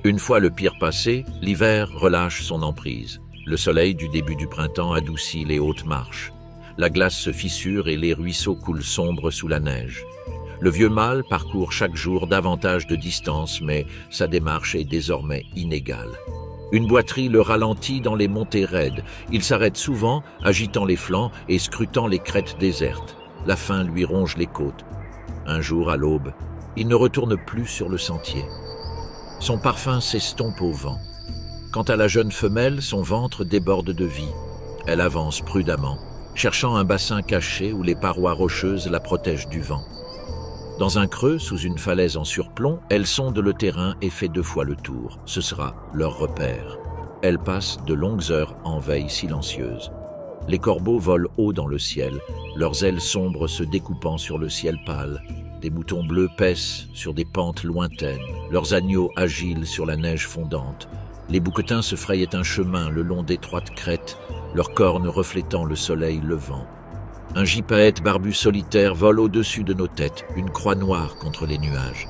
A: Une fois le pire passé, l'hiver relâche son emprise. Le soleil du début du printemps adoucit les hautes marches. La glace se fissure et les ruisseaux coulent sombres sous la neige. Le vieux mâle parcourt chaque jour davantage de distance, mais sa démarche est désormais inégale. Une boiterie le ralentit dans les montées raides. Il s'arrête souvent, agitant les flancs et scrutant les crêtes désertes. La faim lui ronge les côtes. Un jour, à l'aube, il ne retourne plus sur le sentier. Son parfum s'estompe au vent. Quant à la jeune femelle, son ventre déborde de vie. Elle avance prudemment, cherchant un bassin caché où les parois rocheuses la protègent du vent. Dans un creux, sous une falaise en surplomb, elle sonde le terrain et fait 2 fois le tour. Ce sera leur repère. Elle passe de longues heures en veille silencieuse. Les corbeaux volent haut dans le ciel, leurs ailes sombres se découpant sur le ciel pâle. Des moutons bleus paissent sur des pentes lointaines, leurs agneaux agiles sur la neige fondante. Les bouquetins se frayaient un chemin le long d'étroites crêtes, leurs cornes reflétant le soleil levant. Un gypaète barbu solitaire vole au-dessus de nos têtes, une croix noire contre les nuages.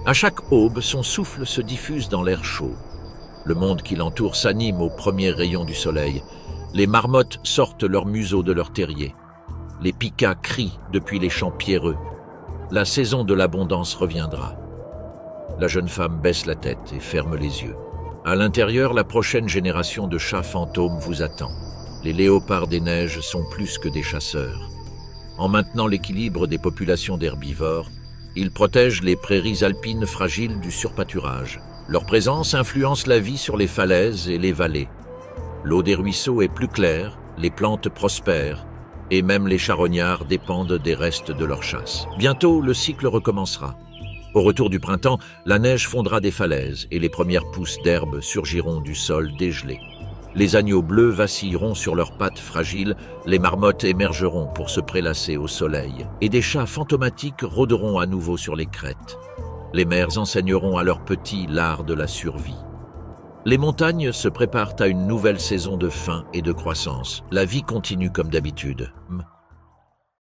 A: À chaque aube, son souffle se diffuse dans l'air chaud. Le monde qui l'entoure s'anime aux premiers rayons du soleil. Les marmottes sortent leurs museaux de leur terrier. Les picas crient depuis les champs pierreux. La saison de l'abondance reviendra. La jeune femme baisse la tête et ferme les yeux. À l'intérieur, la prochaine génération de chats fantômes vous attend. Les léopards des neiges sont plus que des chasseurs. En maintenant l'équilibre des populations d'herbivores, ils protègent les prairies alpines fragiles du surpâturage. Leur présence influence la vie sur les falaises et les vallées. L'eau des ruisseaux est plus claire, les plantes prospèrent, et même les charognards dépendent des restes de leur chasse. Bientôt, le cycle recommencera. Au retour du printemps, la neige fondra des falaises et les premières pousses d'herbe surgiront du sol dégelé. Les agneaux bleus vacilleront sur leurs pattes fragiles, les marmottes émergeront pour se prélasser au soleil, et des chats fantomatiques rôderont à nouveau sur les crêtes. Les mères enseigneront à leurs petits l'art de la survie. Les montagnes se préparent à une nouvelle saison de faim et de croissance. La vie continue comme d'habitude.